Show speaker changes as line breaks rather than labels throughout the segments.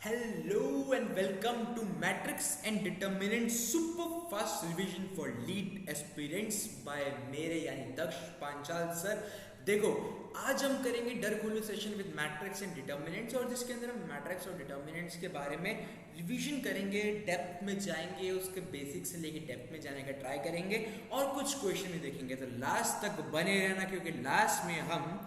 Hello and welcome to Matrix and Determinant Super Fast Revision for Lead Aspirants by मेरे यानी दक्ष Panchal sir. देखो, आज हम करेंगे डर खोलो session with matrix and determinants, और जिसके अंदर हम मैट्रिक्स और डिटर्मिनेंट्स के बारे में रिवीजन करेंगे, डेप्थ में जाएंगे, उसके बेसिक से लेके डेप्थ में जाने का ट्राई करेंगे और कुछ क्वेश्चन भी देखेंगे। तो लास्ट तक बने रहना, क्योंकि लास्ट में हम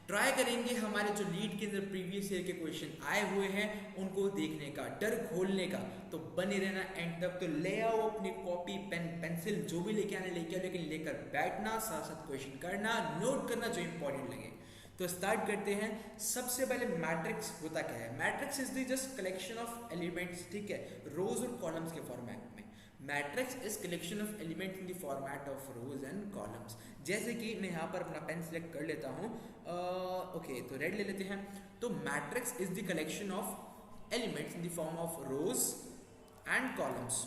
ट्राई करेंगे हमारे जो लीड के अंदर प्रीवियस ईयर के क्वेश्चन आए हुए हैं उनको देखने का, डर खोलने का। तो बने रहना एंड तक। तो ले आओ अपनी कॉपी पेन पेंसिल जो भी लेके आने लेके आओ, लेकिन लेकर बैठना, साथ साथ क्वेश्चन करना, नोट करना जो इंपॉर्टेंट लगे। तो स्टार्ट करते हैं। सबसे पहले मैट्रिक्स होता क्या है? Matrix is the just collection of elements, ठीक है, रोज और कॉलम्स के फॉर्मेट में। Matrix is collection of elements in the format of rose and columns. जैसे कि मैं यहाँ पर अपना पेन सिलेक्ट कर लेता हूँ, ओके, तो रेड ले लेते हैं। तो matrix is the collection of elements in the form of rose and columns.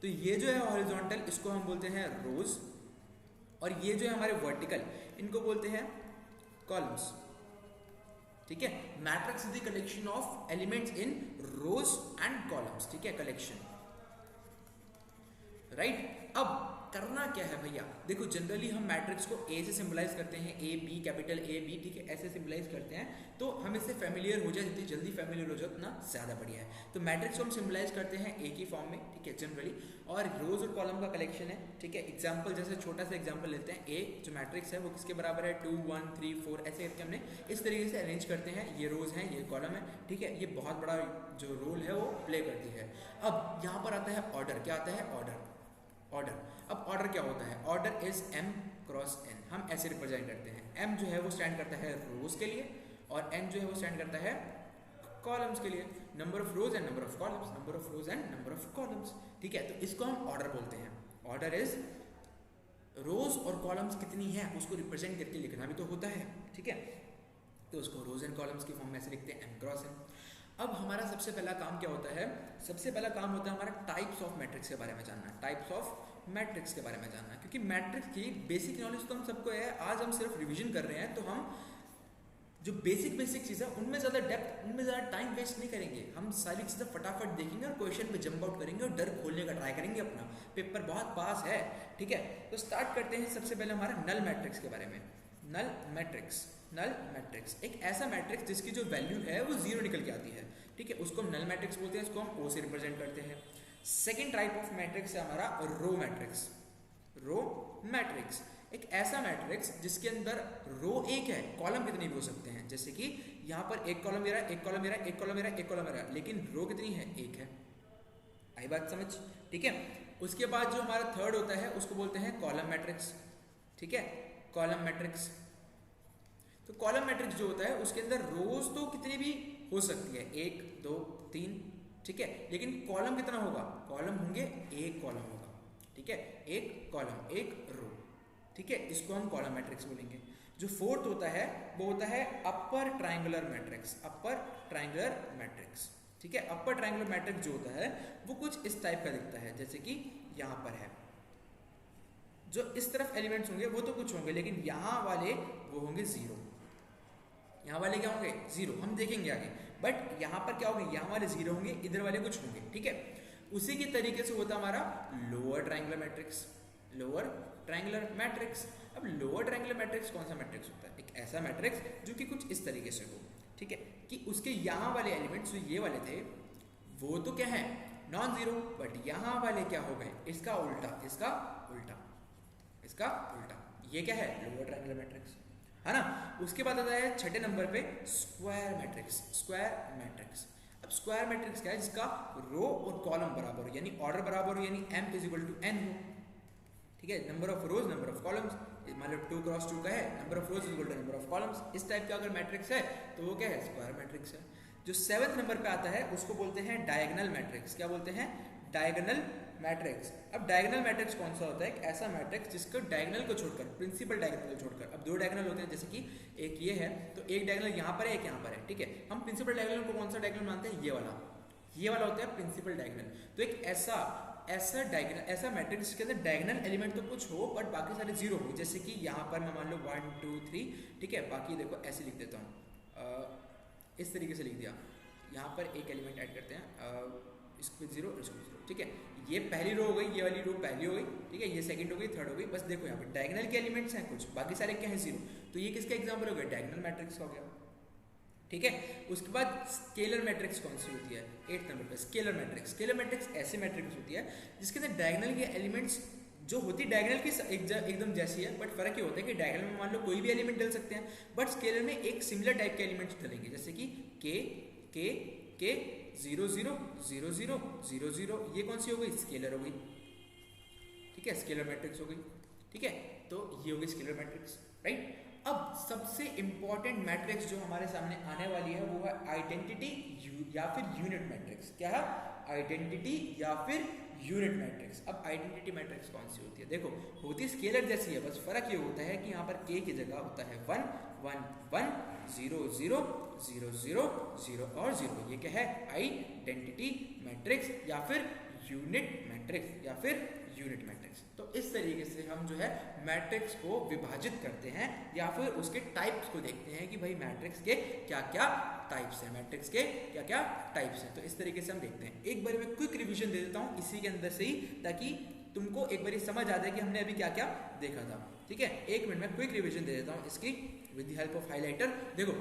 तो ये जो है हॉरिजॉन्टल, इसको हम बोलते हैं रोज, और ये जो है हमारे वर्टिकल, इनको बोलते हैं कॉलम्स, ठीक है। Matrix is the collection of elements in rows and columns, ठीक है, कलेक्शन, राइट। अब करना क्या है भैया? देखो, जनरली हम मैट्रिक्स को ए से सिंबलाइज करते हैं, A B, capital A B, ठीक है, ऐसे सिंबलाइज करते हैं। तो हम इससे फेमिलियर हो जाए, जितनी जल्दी फेमिलियर हो जाए उतना ज़्यादा बढ़िया है। तो मैट्रिक्स को हम सिंबलाइज करते हैं ए की फॉर्म में, ठीक है, जनरली, और रोज और कॉलम का कलेक्शन है, ठीक है। एग्जाम्पल, जैसे छोटा सा एग्जाम्पल लेते हैं। ए जो मैट्रिक्स है वो किसके बराबर है? 2 1 3 4, ऐसे करके हमने इस तरीके से अरेंज करते हैं। ये रोज है, ये कॉलम है, ठीक है। ये बहुत बड़ा जो रोल है वो प्ले करती है। अब यहाँ पर आता है ऑर्डर। क्या आता है? ऑर्डर। ऑर्डर। अब ऑर्डर क्या होता है? Order is m cross n। हम ऐसे रिप्रेजेंट करते हैं। m जो है वो स्टैंड करता है रोज के लिए, और n जो है वो स्टैंड करता है कॉलम्स के लिए। Number of rose and number of columns, number of rose and number of columns, ठीक है। तो इसको हम ऑर्डर बोलते हैं। ऑर्डर इज रोज और कॉलम्स कितनी है उसको रिप्रेजेंट करके लिखना भी तो होता है, ठीक है। तो उसको रोज एंड कॉलम्स की फॉर्म में ऐसे लिखते हैं, m क्रॉस n। अब हमारा सबसे पहला काम क्या होता है? सबसे पहला काम होता है हमारा टाइप्स ऑफ मैट्रिक्स के बारे में जानना, टाइप्स ऑफ मैट्रिक्स के बारे में जानना, क्योंकि मैट्रिक्स की बेसिक नॉलेज तो हम सबको है। आज हम सिर्फ रिवीजन कर रहे हैं, तो हम जो बेसिक चीज़ है उनमें ज़्यादा डेप्थ, उनमें ज़्यादा टाइम वेस्ट नहीं करेंगे। हम सारी चीज़ें फटाफट देखेंगे और क्वेश्चन पे जंप आउट करेंगे और डर खोलने का ट्राई करेंगे। अपना पेपर बहुत पास है, ठीक है। तो स्टार्ट करते हैं सबसे पहले हमारा नल मैट्रिक्स के बारे में। Null matrix. नल मैट्रिक्स एक ऐसा मैट्रिक्स जिसकी जो वैल्यू है वो जीरो निकल के आती है, ठीक है, उसको हम नल मैट्रिक्स बोलते हैं। इसको हम ओ से रिप्रेजेंट करते हैं। सेकेंड टाइप ऑफ मैट्रिक्स है हमारा रो मैट्रिक्स। रो मैट्रिक्स एक ऐसा मैट्रिक्स जिसके अंदर रो एक है, कॉलम कितने भी हो सकते हैं। जैसे कि यहाँ पर एक कॉलम मेरा, एक कॉलम मेरा, एक कॉलम मेरा, एक कॉलम मेरा, लेकिन रो कितनी है? एक है। आई बात समझ? ठीक है। उसके बाद जो हमारा थर्ड होता है उसको बोलते हैं कॉलम मैट्रिक्स, ठीक है, कॉलम मैट्रिक्स। तो कॉलम मैट्रिक्स जो होता है उसके अंदर रोज तो कितनी भी हो सकती है, 1 2 3, ठीक है, लेकिन कॉलम कितना होगा? कॉलम होंगे, एक कॉलम होगा, ठीक है, एक कॉलम, एक रो, ठीक है। इसको हम कॉलम मैट्रिक्स बोलेंगे। जो फोर्थ होता है वो होता है upper triangular matrix. Upper triangular matrix, ठीक है। अपर ट्रायंगुलर मैट्रिक्स जो होता है वो कुछ इस टाइप का दिखता है, जैसे कि यहाँ पर है। जो इस तरफ एलिमेंट्स होंगे वो तो कुछ होंगे, लेकिन यहाँ वाले वो होंगे जीरो। यहाँ वाले क्या होंगे? जीरो। हम देखेंगे आगे, बट यहाँ पर क्या होंगे? यहाँ वाले जीरो होंगे, इधर वाले कुछ होंगे, ठीक है। उसी की तरीके से होता हमारा lower triangular matrix. Lower triangular matrix. अब लोअर ट्रायंगुलर मैट्रिक्स कौन सा मैट्रिक्स होता है? एक ऐसा मैट्रिक्स जो कि कुछ इस तरीके से हो, ठीक है, कि उसके यहाँ वाले एलिमेंट्स जो ये वाले थे वो तो क्या है? नॉन जीरो, बट यहाँ वाले क्या हो गए? इसका उल्टा, इसका उल्टा, इसका उल्टा। ये क्या है? लोअर ट्रायंगुलर मैट्रिक्स, है ना। उसके बाद आता है छठे नंबर पे स्क्वायर मैट्रिक्स। Square matrix. अब स्क्वायर मैट्रिक्स क्या है? जिसका रो और कॉलम बराबर हो, यानी ऑर्डर बराबर हो, यानी m is equal to n हो, ठीक है। Number of rows, number of columns, मतलब 2 क्रॉस 2 का है, number of rows is equal to number of columns. इस टाइप का अगर मैट्रिक्स है तो वो क्या है? स्क्वायर मैट्रिक्स है। जो 7th नंबर पे आता है उसको बोलते हैं डायगोनल मैट्रिक्स। क्या बोलते हैं? Diagonal matrix. अब डायगोनल मैट्रिक्स कौन सा होता है? एक ऐसा मैट्रिक्स जिसको डायगोनल को छोड़कर, प्रिंसिपल डायगोनल को छोड़कर, अब 2 डायगोनल होते हैं, जैसे कि एक ये है तो एक डायगोनल यहाँ पर है, एक यहाँ पर है, ठीक है। हम प्रिंसिपल डायगोनल को कौन सा डायगोनल मानते हैं? ये वाला। ये वाला होता है प्रिंसिपल डायगोनल। तो एक ऐसा डायगोनल, ऐसा मैट्रिक्स जिसके अंदर डायगोनल एलिमेंट तो कुछ हो बट बाकी सारे जीरो हो। जैसे कि यहाँ पर मैं मान लो 1 2 3, ठीक है, बाकी देखो ऐसे लिख देता हूँ, इस तरीके से लिख दिया, यहाँ पर एक एलिमेंट ऐड करते हैं, इसको 0 इसको 0, ठीक है। ये पहली रो हो गई, ये वाली रो पहली हो गई, ठीक है, ये सेकंड हो गई, थर्ड हो गई। बस देखो यहाँ पे डायगोनल के एलिमेंट्स हैं कुछ, बाकी सारे क्या है 0, तो ये किसका एग्जांपल हो गया, डायगोनल मैट्रिक्स का हो गया, ठीक है। उसके बाद स्केलर मैट्रिक्स कौन सी होती है, 8 नंबर पे स्केलर मैट्रिक्स। स्केलर मैट्रिक्स ऐसे मैट्रिक्स होती है जिसके अंदर डायगोनल के एलिमेंट्स जो होती है डायगोनल की एकदम जैसी है, बट फर्क ये होता है कि डायगोनल में मान लो कोई भी एलिमेंट डल सकते हैं, बट स्केलर में एक सिमिलर टाइप के एलिमेंट्स डलेंगे, जैसे कि के 0 0 0 0 0 0, ये कौन सी हो गई, स्केलर हो गई, ठीक है, स्केलर मैट्रिक्स हो गई, ठीक है। तो ये हो गई स्केलर मैट्रिक्स, राइट। अब सबसे इंपॉर्टेंट मैट्रिक्स जो हमारे सामने आने वाली है वो है आइडेंटिटी या फिर यूनिट मैट्रिक्स। क्या है, आइडेंटिटी या फिर यूनिट मैट्रिक्स। अब आइडेंटिटी मैट्रिक्स कौन सी होती है, देखो होती स्केलर जैसी है, बस फर्क ये होता है कि यहाँ पर के की जगह होता है 1 1 1 0 0 0 0 0 और 0। ये क्या है, आइडेंटिटी मैट्रिक्स या फिर यूनिट मैट्रिक्स या फिर यूनिट मैट्रिक्स। तो इस तरीके से हम जो है मैट्रिक्स को विभाजित करते हैं या फिर उसके टाइप्स को देखते हैं कि भाई मैट्रिक्स के क्या क्या टाइप्स हैं, मैट्रिक्स के क्या क्या टाइप्स हैं। तो इस तरीके से हम देखते हैं। एक बार मैं क्विक रिवीजन दे देता हूँ इसी के अंदर से ही, ताकि तुमको एक बार समझ आ जाए कि हमने अभी क्या क्या देखा था, ठीक है। एक मिनट में क्विक रिवीजन दे देता हूँ इसकी with the help of highlighter. देखो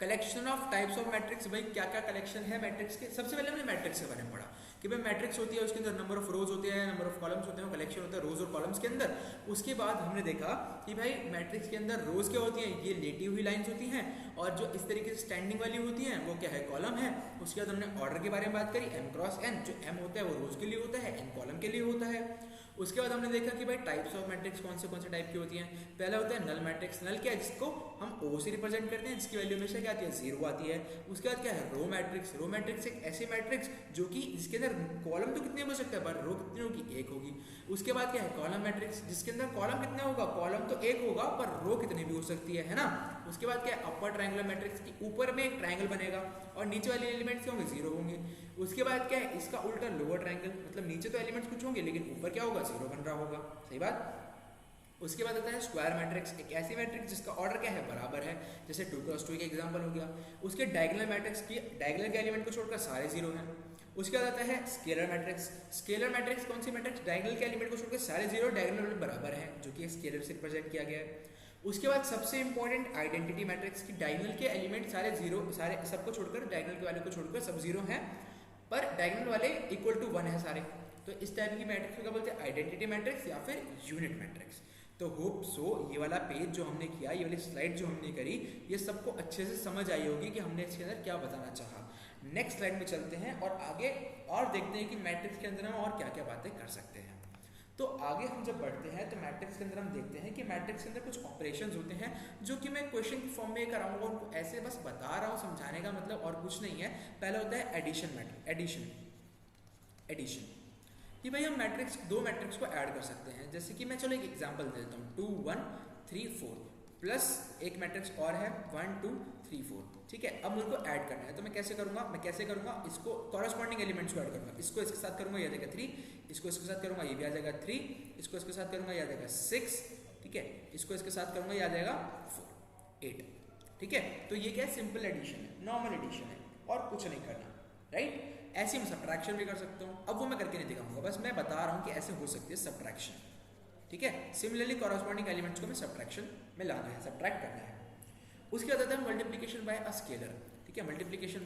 collection of types of matrix, भाई क्या क्या कलेक्शन है मैट्रिक्स के। सबसे पहले हमने मैट्रिक्स के बारे में पढ़ा कि भाई मैट्रिक्स होती है, उसके अंदर नंबर ऑफ रोज होते हैं, नंबर ऑफ कॉलम्स होते हैं, कलेक्शन होता है रोज और कॉलम्स के अंदर। उसके बाद हमने देखा कि भाई मैट्रिक्स के अंदर रोज क्या होती हैं, ये लेटी हुई लाइंस होती हैं, और जो इस तरीके से स्टैंडिंग वाली होती हैं वो क्या है, कॉलम है। उसके बाद हमने ऑर्डर के बारे में बात करी, m क्रॉस n, जो m होता है वो रोज के लिए होता है, n कॉलम के लिए होता है। उसके बाद हमने देखा कि भाई टाइप्स ऑफ मैट्रिक्स कौन से टाइप की होती हैं। पहला होता है नल मैट्रिक्स। नल क्या है, जिसको हम ओ से रिप्रेजेंट करते हैं, जिसकी वैल्यू हमेशा क्या आती है, 0 आती है। उसके बाद क्या है, रो मैट्रिक्स। रो मैट्रिक्स एक ऐसी मैट्रिक्स जो कि जिसके अंदर कॉलम तो कितने हो सकता है पर रो कितनी होगी, 1 होगी। उसके बाद क्या है कॉलम मैट्रिक्स, जिसके अंदर कॉलम कितना होगा, कॉलम तो 1 होगा पर रो कितनी भी हो सकती है ना। उसके बाद क्या है अपर ट्रायंगुलर मैट्रिक्स, की ऊपर में एक ट्रायंगल बनेगा और नीचे वाले एलिमेंट्स क्या होंगे, 0 होंगे। उसके बाद क्या है इसका उल्टा लोअर ट्रायंगल, मतलब नीचे तो एलिमेंट्स कुछ होंगे लेकिन ऊपर क्या होगा, 0 बन रहा होगा, सही बात। उसके बाद आता है स्क्वायर मैट्रिक्स, एक ऐसी मैट्रिक्स जिसका ऑर्डर क्या है, बराबर है, जैसे 2 क्रॉस 2 का एग्जांपल हो गया। उसके डायगोनल मैट्रिक्स की डायगोनल के एलिमेंट को छोड़कर सारे 0 हैं। उसके बाद आता है स्केलर मैट्रिक्स। स्केलर मैट्रिक्स कौन सी मैट्रिक्स, डायगोनल के एलिमेंट को छोड़कर सारे 0 डायगोनल बराबर है, जो कि स्केलर से रिप्रेजेंट किया गया है। उसके बाद सबसे इंपॉर्टेंट आइडेंटिटी मैट्रिक्स की डायगोनल के एलिमेंट सारे 0, सारे सबको छोड़कर डायगोनल के वाले को छोड़कर सब 0 हैं, पर डायगोनल वाले इक्वल टू 1 है सारे। तो इस टाइप की मैट्रिक्स को क्या बोलते हैं, आइडेंटिटी मैट्रिक्स या फिर यूनिट मैट्रिक्स। तो होप सो ये वाला पेज जो हमने किया, ये वाली स्लाइड जो हमने करी, ये सबको अच्छे से समझ आई होगी कि हमने इसके अंदर क्या बताना चाहा। नेक्स्ट स्लाइड में चलते हैं और आगे और देखते हैं कि मैट्रिक्स के अंदर हम और क्या क्या बातें कर सकते हैं। तो आगे हम जब बढ़ते हैं तो मैट्रिक्स के अंदर हम देखते हैं कि मैट्रिक्स के अंदर कुछ ऑपरेशंस होते हैं जो कि मैं क्वेश्चन की फॉर्म में कराऊंगा, उनको ऐसे बस बता रहा हूँ, समझाने का मतलब और कुछ नहीं है। पहला होता है एडिशन मैट्रिक्स, एडिशन कि भाई हम मैट्रिक्स 2 मैट्रिक्स को ऐड कर सकते हैं। जैसे कि मैं चलो एक एग्जांपल देता हूँ, 2 1 3 4 प्लस एक मैट्रिक्स और है 1 2 3 4, ठीक है। अब मुझको ऐड करना है तो मैं कैसे करूँगा, इसको कॉरस्पॉन्डिंग एलिमेंट्स को ऐड करूँगा। इसको इसके साथ करूँगा, ये आ जाएगा 3, इसको इसके साथ करूँगा, ये भी आ जाएगा 3, इसको इसके साथ करूँगा, ये आ जाएगा 6, ठीक है, इसको इसके साथ करूँगा, ये आ जाएगा 4 8, ठीक है। तो ये क्या है, सिंपल एडिशन है, नॉर्मल एडिशन है और कुछ नहीं करना, राइट। ऐसे मैं सब्ट्रैक्शन भी कर सकता हूँ, अब वो मैं करके नहीं दिखाऊंगा, बस मैं बता रहा हूँ कि ऐसे हो सकती है सब्ट्रैक्शन, ठीक है। सिमिलरली कॉरस्पॉन्डिंग एलिमेंट्स को मैं सब्ट्रैक्शन में लाना है, सब्ट्रैक्ट करना है। उसके बाद आता है मल्टीप्लिकेशन बाय अ स्केलर, ठीक है, मल्टीप्लिकेशन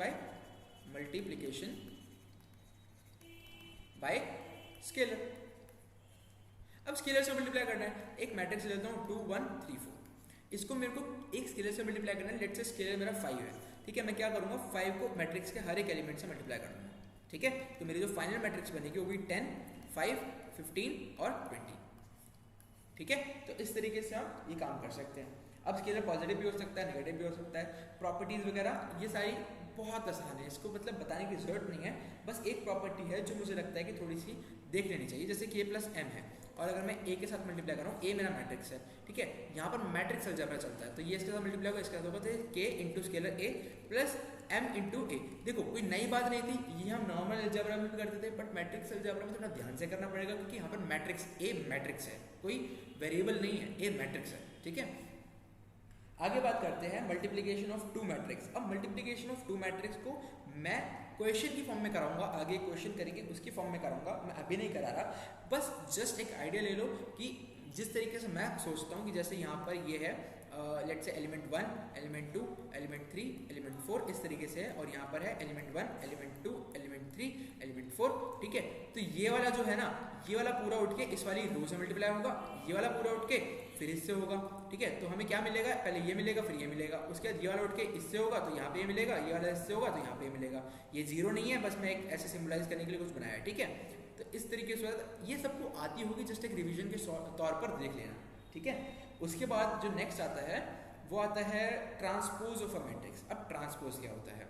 बाय स्केलर। अब स्केलर से मल्टीप्लाई करना है, एक मैट्रिक्स लेता हूँ 2 1 3 4, इसको मेरे को एक स्केलर से मल्टीप्लाई करना है। लेट्स से स्केलर मेरा 5 है, ठीक है। मैं क्या करूँगा, 5 को मैट्रिक्स के हर एक एलिमेंट से मल्टीप्लाई करूँगा, ठीक है। तो मेरी जो फाइनल मैट्रिक्स बनेगी वो भी 10 5 15 और 20, ठीक है। तो इस तरीके से हम ये काम कर सकते हैं। अब स्केलर पॉजिटिव भी हो सकता है, नेगेटिव भी हो सकता है, प्रॉपर्टीज वगैरह ये सारी बहुत आसान है, इसको मतलब बताने की जरूरत नहीं है। बस एक प्रॉपर्टी है जो मुझे लगता है कि थोड़ी सी देख लेनी चाहिए, जैसे कि a प्लस m है और अगर मैं a के साथ मल्टीप्लाई कर रहा हूँ, a मेरा मैट्रिक्स है, ठीक है। यहाँ पर मैट्रिक्स अलजेब्रा चलता है, तो ये इसके साथ मल्टीप्लाई होगा, इसके साथ होगा, तो k into scalar a plus m into a। देखो कोई नई बात नहीं थी, ये हम नॉर्मल अलजेब्रा में भी करते थे, बट मैट्रिक्स अलजेब्रा में थोड़ा ध्यान से करना पड़ेगा क्योंकि यहाँ पर मैट्रिक्स a मैट्रिक्स है, कोई वेरिएबल नहीं है, a मैट्रिक्स है, ठीक है। आगे बात करते हैं मल्टीप्लिकेशन ऑफ टू मैट्रिक्स। अब मल्टीप्लिकेशन ऑफ टू मैट्रिक्स को मैं क्वेश्चन की फॉर्म में कराऊंगा, आगे क्वेश्चन करेंगे उसकी फॉर्म में कराऊंगा, मैं अभी नहीं करा रहा। बस जस्ट एक आइडिया ले लो कि जिस तरीके से मैं सोचता हूँ कि जैसे यहाँ पर ये है let's say element 1, element 2, element 3, element 4 इस तरीके से है, और यहाँ पर है एलिमेंट 1, एलिमेंट 2, एलिमेंट 3, एलिमेंट 4, ठीक है। तो ये वाला जो है ना, ये वाला पूरा उठ के इस वाली रो से मल्टीप्लाई होगा, ये वाला पूरा उठ के फिर इससे होगा, ठीक है। तो हमें क्या मिलेगा, पहले ये मिलेगा फिर ये मिलेगा, उसके बाद ये वाला उठ के इससे होगा तो यहाँ पे ये मिलेगा, ये वाला इससे होगा तो यहाँ पे ये मिलेगा। ये जीरो नहीं है, बस मैं एक ऐसे सिंबलाइज करने के लिए कुछ बनाया है, ठीक है। तो इस तरीके से ये सबको आती होगी, जस्ट एक रिविजन के तौर पर देख लेना, ठीक है। उसके बाद जो नेक्स्ट आता है वो आता है ट्रांसपोज ऑफ अ मैट्रिक्स। अब ट्रांसपोज क्या होता है?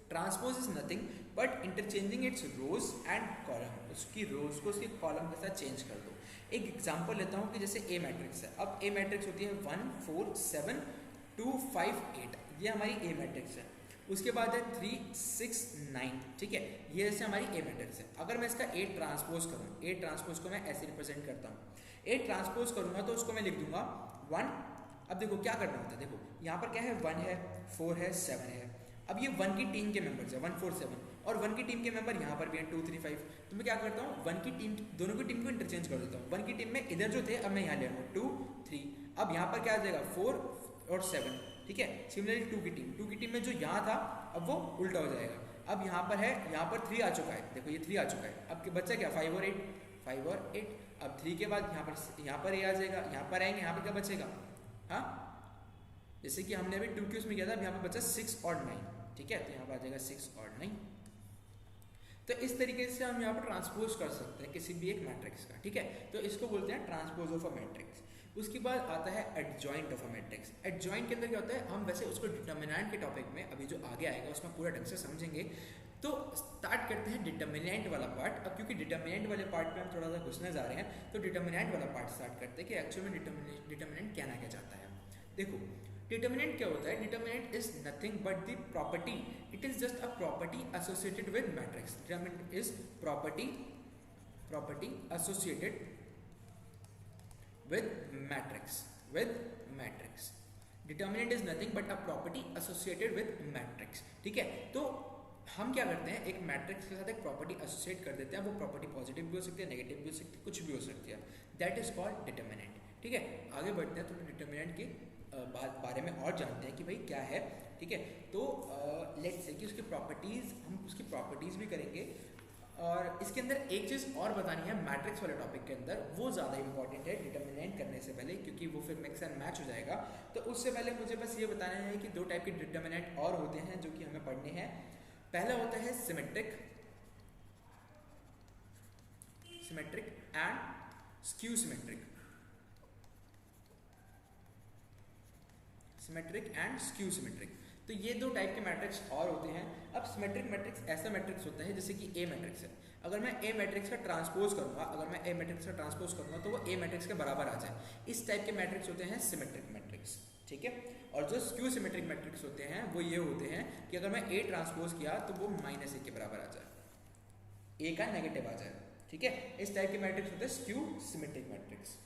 Transpose is nothing but interchanging its rows and column. उसकी रोज को उसके कॉलम के साथ चेंज कर दो। एक एग्जांपल लेता हूँ कि जैसे ए मैट्रिक्स है। अब ए मैट्रिक्स होती है 1 4 7 2 5 8, ये हमारी ए मैट्रिक्स है। उसके बाद है 3 6 9, ठीक है, ये जैसे हमारी ए मैट्रिक्स है। अगर मैं इसका ए ट्रांसपोज करूँ, ए ट्रांसपोज को मैं ऐसे रिप्रेजेंट करता हूँ। ए ट्रांसपोज करूँगा तो उसको मैं लिख दूंगा 1। अब देखो क्या करना होता है, देखो यहाँ पर क्या है, 1 है, 4 है, 7 है। अब ये 1 की टीम के मेंबर्स है 1 4 7, और 1 की टीम के मेंबर यहाँ पर भी हैं 2 3 5। तो मैं क्या करता हूँ, 1 की टीम, दोनों की टीम को इंटरचेंज कर देता हूँ। 1 की टीम में इधर जो थे अब मैं यहाँ ले आऊँगा 2 3। अब यहाँ पर क्या आ जाएगा 4 और 7, ठीक है। सिमिलरली 2 की टीम में जो यहाँ था अब वो उल्टा हो जाएगा। अब यहाँ पर है, यहाँ पर 3 आ चुका है, देखो ये 3 आ चुका है। अब बच्चा क्या 5 और 8, 5 और 8। अब 3 के बाद यहाँ पर ये आ जाएगा, यहाँ पर आएंगे, यहाँ पर क्या बचेगा, हाँ जैसे कि हमने अभी 2 क्यूज में किया था, अब यहाँ पर बचा 6 और 9, ठीक है। तो यहाँ पर आ जाएगा 6 और 9। तो इस तरीके से हम यहाँ पर ट्रांसपोज कर सकते हैं किसी भी एक मैट्रिक्स का, ठीक है। तो इसको बोलते हैं ट्रांसपोज ऑफ अ मैट्रिक्स। उसके बाद आता है adjoint of a matrix. Adjoint के अंदर क्या होता है, हम वैसे उसको डिटर्मिनेंट के टॉपिक में अभी जो आगे आएगा उसमें पूरा ढंग से समझेंगे। तो स्टार्ट करते हैं डिटर्मिनेंट वाला पार्ट। अब क्योंकि डिटर्मिनेंट वाले पार्ट पे हम थोड़ा सा घुसने जा रहे हैं, तो डिटर्मिनेंट वाला पार्ट स्टार्ट करते हैं कि एक्चुअल में डिटर्मिनेंट क्या ना क्या चाहता है। देखो डिटर्मिनेंट क्या होता है, determinant is nothing but the property, it is just a property associated with matrix. Determinant is property associated with matrix। Determinant is nothing but a property associated with matrix, ठीक है। तो हम क्या करते हैं, एक मैट्रिक्स के साथ एक प्रॉपर्टी एसोसिएट कर देते हैं। वो प्रॉपर्टी पॉजिटिव भी हो सकती है, नेगेटिव भी हो सकती है, कुछ भी हो सकती है। दैट इज कॉल्ड डिटर्मिनेंट, ठीक है। आगे बढ़ते हैं, थोड़ा डिटर्मिनेंट के बारे में और जानते हैं कि भाई क्या है, ठीक है। तो लेट्स से कि उसकी प्रॉपर्टीज, हम उसकी प्रॉपर्टीज भी करेंगे। और इसके अंदर एक चीज़ और बतानी है मैट्रिक्स वाले टॉपिक के अंदर, वो ज़्यादा इंपॉर्टेंट है डिटर्मिनेंट करने से पहले, क्योंकि वो फिर मिक्स एंड मैच हो जाएगा। तो उससे पहले मुझे बस ये बताना है कि 2 टाइप के डिटर्मिनेंट और होते हैं जो कि हमें पढ़ने हैं। पहला होता है symmetric and skew symmetric. Symmetric and skew symmetric, तो ये 2 टाइप के मैट्रिक्स और होते हैं। अब सिमेट्रिक मैट्रिक्स ऐसा मैट्रिक्स होता है जैसे कि ए मैट्रिक्स है। अगर मैं ए मैट्रिक्स का ट्रांसपोज करूंगा, तो वो ए मैट्रिक्स के बराबर आ जाए, इस टाइप के मैट्रिक्स होते हैं सिमेट्रिक मैट्रिक्स, ठीक है। और जो स्क्यू सिमेट्रिक मैट्रिक्स होते हैं वो ये होते हैं कि अगर मैं ए ट्रांसपोज किया तो वो -1 के बराबर आ जाए, ए का नेगेटिव आ जाए, ठीक है। इस टाइप के मैट्रिक्स होते हैं स्क्यू सिमेट्रिक मैट्रिक्स।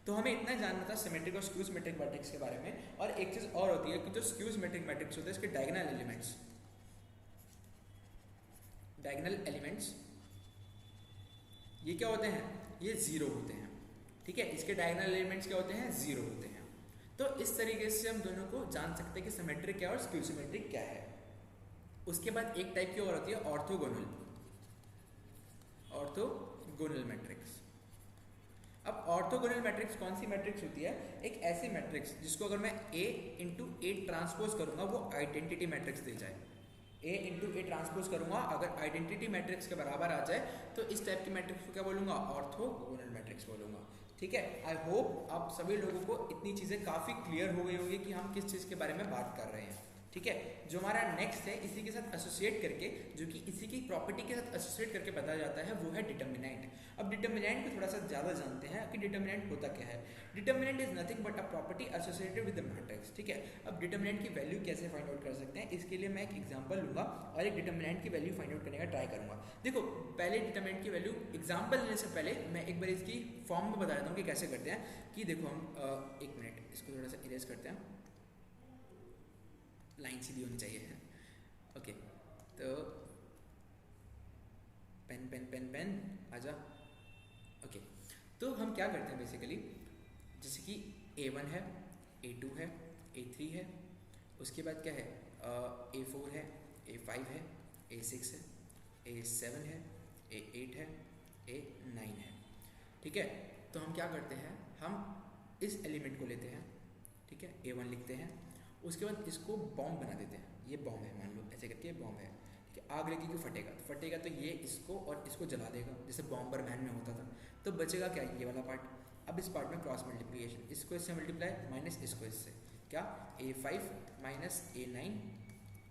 तो हमें इतना जानना था सिमेट्रिक और स्क्यू सिमेट्रिक मैट्रिक्स के बारे में। और एक चीज और होती है कि जो स्क्यू सिमेट्रिक मैट्रिक्स होते हैं इसके डायगोनल एलिमेंट्स ये क्या होते हैं, ये 0 होते हैं, ठीक है। इसके डायगोनल एलिमेंट्स क्या होते हैं, 0 होते हैं। तो इस तरीके से हम दोनों को जान सकते हैं कि सिमेट्रिक क्या है और स्क्यू सिमेट्रिक क्या है। उसके बाद एक टाइप की और होती है ऑर्थोगोनल मैट्रिक्स। अब ऑर्थोगोनल मैट्रिक्स कौन सी मैट्रिक्स होती है, एक ऐसी मैट्रिक्स जिसको अगर मैं A इंटू ए ट्रांसपोज करूंगा वो आइडेंटिटी मैट्रिक्स दे जाए। A इंटू ए ट्रांसपोज करूंगा, अगर आइडेंटिटी मैट्रिक्स के बराबर आ जाए तो इस टाइप की मैट्रिक्स को क्या बोलूंगा, ऑर्थोगोनल मैट्रिक्स बोलूंगा, ठीक है। आई होप आप सभी लोगों को इतनी चीज़ें काफ़ी क्लियर हो गई होगी कि हम किस चीज़ के बारे में बात कर रहे हैं, ठीक है। जो हमारा नेक्स्ट है इसी के साथ एसोसिएट करके, जो कि इसी की प्रॉपर्टी के साथ एसोसिएट करके बताया जाता है, वो है डिटर्मिनेंट। अब डिटर्मिनेंट को थोड़ा सा ज़्यादा जानते हैं कि डिटर्मिनेंट होता क्या है। Determinant is nothing but a property associated with the matrix, ठीक है। अब डिटर्मिनेंट की वैल्यू कैसे फाइंड आउट कर सकते हैं, इसके लिए मैं एक एग्जांपल लूंगा और एक डिटर्मिनेंट की वैल्यू फाइंड आउट करने का ट्राई करूंगा। देखो पहले डिटर्मिनेंट की वैल्यू एग्जांपल लेने से पहले मैं एक बार इसकी फॉर्म में बता देता हूँ कि कैसे करते हैं। कि देखो हम एक मिनट इसको थोड़ा सा इरेज करते हैं, लाइन सीधी होनी चाहिए। ओके, तो पेन पेन पेन पेन आजा। ओके, तो हम क्या करते हैं बेसिकली, जैसे कि A1 है, A2 है, A3 है, उसके बाद क्या है A4 है, A5 है, A6 है, A7 है, A8 है, A9 है, ठीक है। तो हम क्या करते हैं, हम इस एलिमेंट को लेते हैं, ठीक है, A1 लिखते हैं, उसके बाद इसको बॉम्ब बना देते हैं। ये बॉम्ब है, मान लो ऐसे करके बॉम्ब है, ठीक है। आग लगी क्यों फटेगा, तो फटेगा तो ये इसको और इसको जला देगा, जैसे बॉम्बर मैन में होता था। तो बचेगा क्या, ये वाला पार्ट। अब इस पार्ट में क्रॉस मल्टीप्लिकेशन, इसको इससे मल्टीप्लाई माइनस इसको इससे, क्या A5 माइनस A9,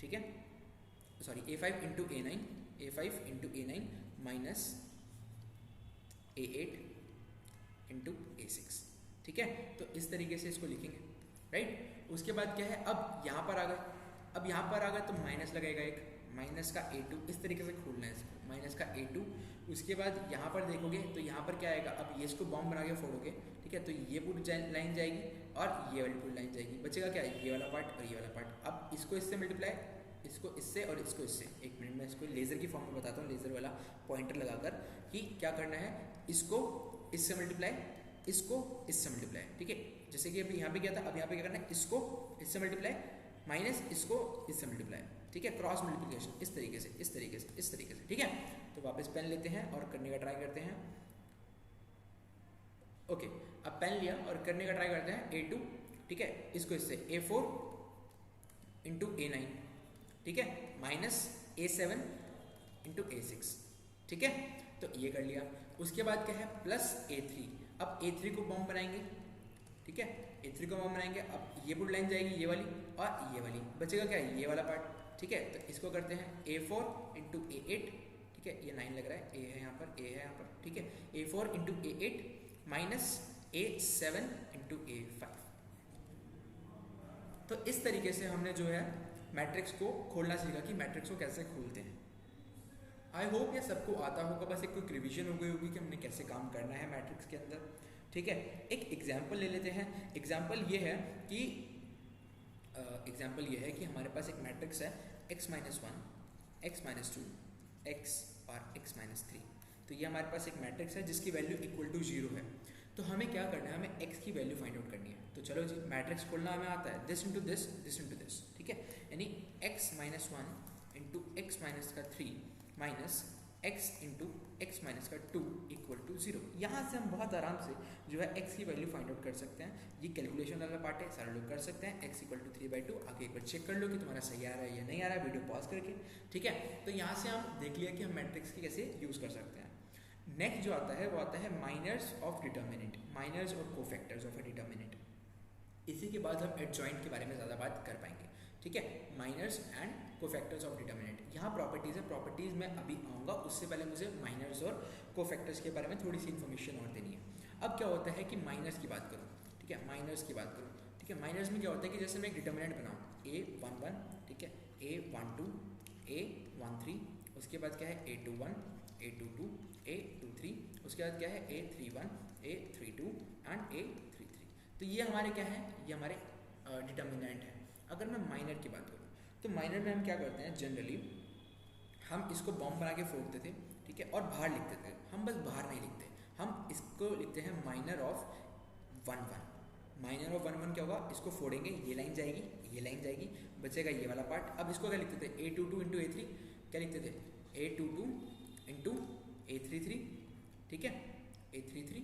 ठीक है, sorry A5 into A9, A5 into A9 minus A8 into A6, ठीक है। तो इस तरीके से इसको लिखेंगे, राइट। उसके बाद क्या है, अब यहाँ पर आ गए, अब यहाँ पर आ गए तो माइनस लगेगा एक, माइनस का A2, इस तरीके से खोलना है इसको, माइनस का A2। उसके बाद यहाँ पर देखोगे तो यहाँ पर क्या आएगा, अब ये इसको बॉम्ब बना के फोड़ोगे, ठीक है, तो ये पूरी लाइन जाएगी और ये वाली पूरी लाइन जाएगी। बचेगा क्या, ये वाला पार्ट और ये वाला पार्ट। अब इसको इससे मल्टीप्लाई, इसको इससे और इसको इससे। एक मिनट में इसको लेज़र की फॉर्म में बताता हूँ, लेज़र वाला पॉइंटर लगाकर, कि क्या करना है, इसको इससे मल्टीप्लाई, इसको इससे मल्टीप्लाई, ठीक है। जैसे कि अभी यहाँ पे क्या था, अब यहाँ पे क्या करना है, इसको इससे मल्टीप्लाई माइनस इसको इससे मल्टीप्लाई, ठीक है, क्रॉस मल्टीप्लिकेशन, इस तरीके से इस तरीके से इस तरीके से, ठीक है। तो वापस पेन लेते हैं और करने का ट्राई करते हैं। ओके, अब पेन लिया और करने का ट्राई करते हैं A2, ठीक है, इसको इससे A4 इंटू A9, ठीक है, माइनस A7 इंटू A6, ठीक है। तो ये कर लिया। उसके बाद क्या है, प्लस A3। अब A3 को बॉम्ब बनाएंगे, ठीक है, A3 को बॉम्ब बनाएंगे। अब ये पूरी लाइन जाएगी, ये वाली और ये वाली। बचेगा क्या, ये वाला पार्ट, ठीक है। तो इसको करते हैं A4 इंटू A8, ठीक है, ये 9 लग रहा है, A है यहाँ पर, A है यहाँ पर, ठीक है। A4 into A8 minus A7 into A5। तो इस तरीके से हमने जो है मैट्रिक्स को खोलना सीखा कि मैट्रिक्स को कैसे खोलते हैं। आई होप ये सबको आता होगा, बस एक कोई रिविजन हो गई होगी कि हमने कैसे काम करना है मैट्रिक्स के अंदर, ठीक है। एक एग्जाम्पल ले लेते हैं। एग्जाम्पल ये है कि हमारे पास एक मैट्रिक्स है x-1, x-2, x और x-3। तो ये हमारे पास एक मैट्रिक्स है जिसकी वैल्यू इक्वल टू 0 है। तो हमें क्या करना है, हमें x की वैल्यू फाइंड आउट करनी है। तो चलो जी, मैट्रिक्स खोलना हमें आता है, this into this, this into this, ठीक है। यानी x-1 into x-3 minus x into x-2 equal to 0। यहाँ से हम बहुत आराम से जो है x की वैल्यू फाइंड आउट कर सकते हैं। ये कैलकुलेशन वाला पार्ट है, सारे लोग कर सकते हैं। x इक्वल टू 3/2, आगे एक बार चेक कर लो कि तुम्हारा सही आ रहा है या नहीं आ रहा है, वीडियो पॉज करके, ठीक है। तो यहाँ से हम देख लिया कि हम मैट्रिक्स की कैसे यूज़ कर सकते हैं। नेक्स्ट जो आता है वो आता है माइनर्स ऑफ डिटर्मिनेंट, माइनर्स और कोफैक्टर्स ऑफ अ डिटर्मिनेंट। इसी के बाद हम एडजॉइंट के बारे में ज़्यादा बात कर पाएंगे, ठीक है। Minors and cofactors of determinant, यहाँ प्रॉपर्टीज़ है, प्रॉपर्टीज़ में अभी आऊँगा, उससे पहले मुझे माइनर्स और कोफैक्टर्स के बारे में थोड़ी सी इन्फॉर्मेशन और देनी है। अब क्या होता है कि माइनर्स की बात करूँ, ठीक है, माइनर्स की बात करूँ, ठीक है। माइनर्स में क्या होता है कि जैसे मैं एक डिटर्मिनेंट बनाऊँ A11, ठीक है, A12, A13, उसके बाद क्या है A21, A22, A23, उसके बाद क्या है A31, A32 एंड A33। तो ये हमारे क्या है, ये हमारे डिटर्मिनेंट है। अगर मैं माइनर की बात करूँ तो माइनर में हम क्या करते हैं, जनरली हम इसको बॉम्ब बना के फोड़ते थे, ठीक है, और बाहर लिखते थे। हम बस बाहर नहीं लिखते, हम इसको लिखते हैं माइनर ऑफ 1-1। माइनर ऑफ 1-1 क्या होगा, इसको फोड़ेंगे, ये लाइन जाएगी, ये लाइन जाएगी, बचेगा ये वाला पार्ट। अब इसको क्या लिखते थे, A22 इंटू A3, क्या लिखते थे, A22 इंटू A33, ठीक है, A33।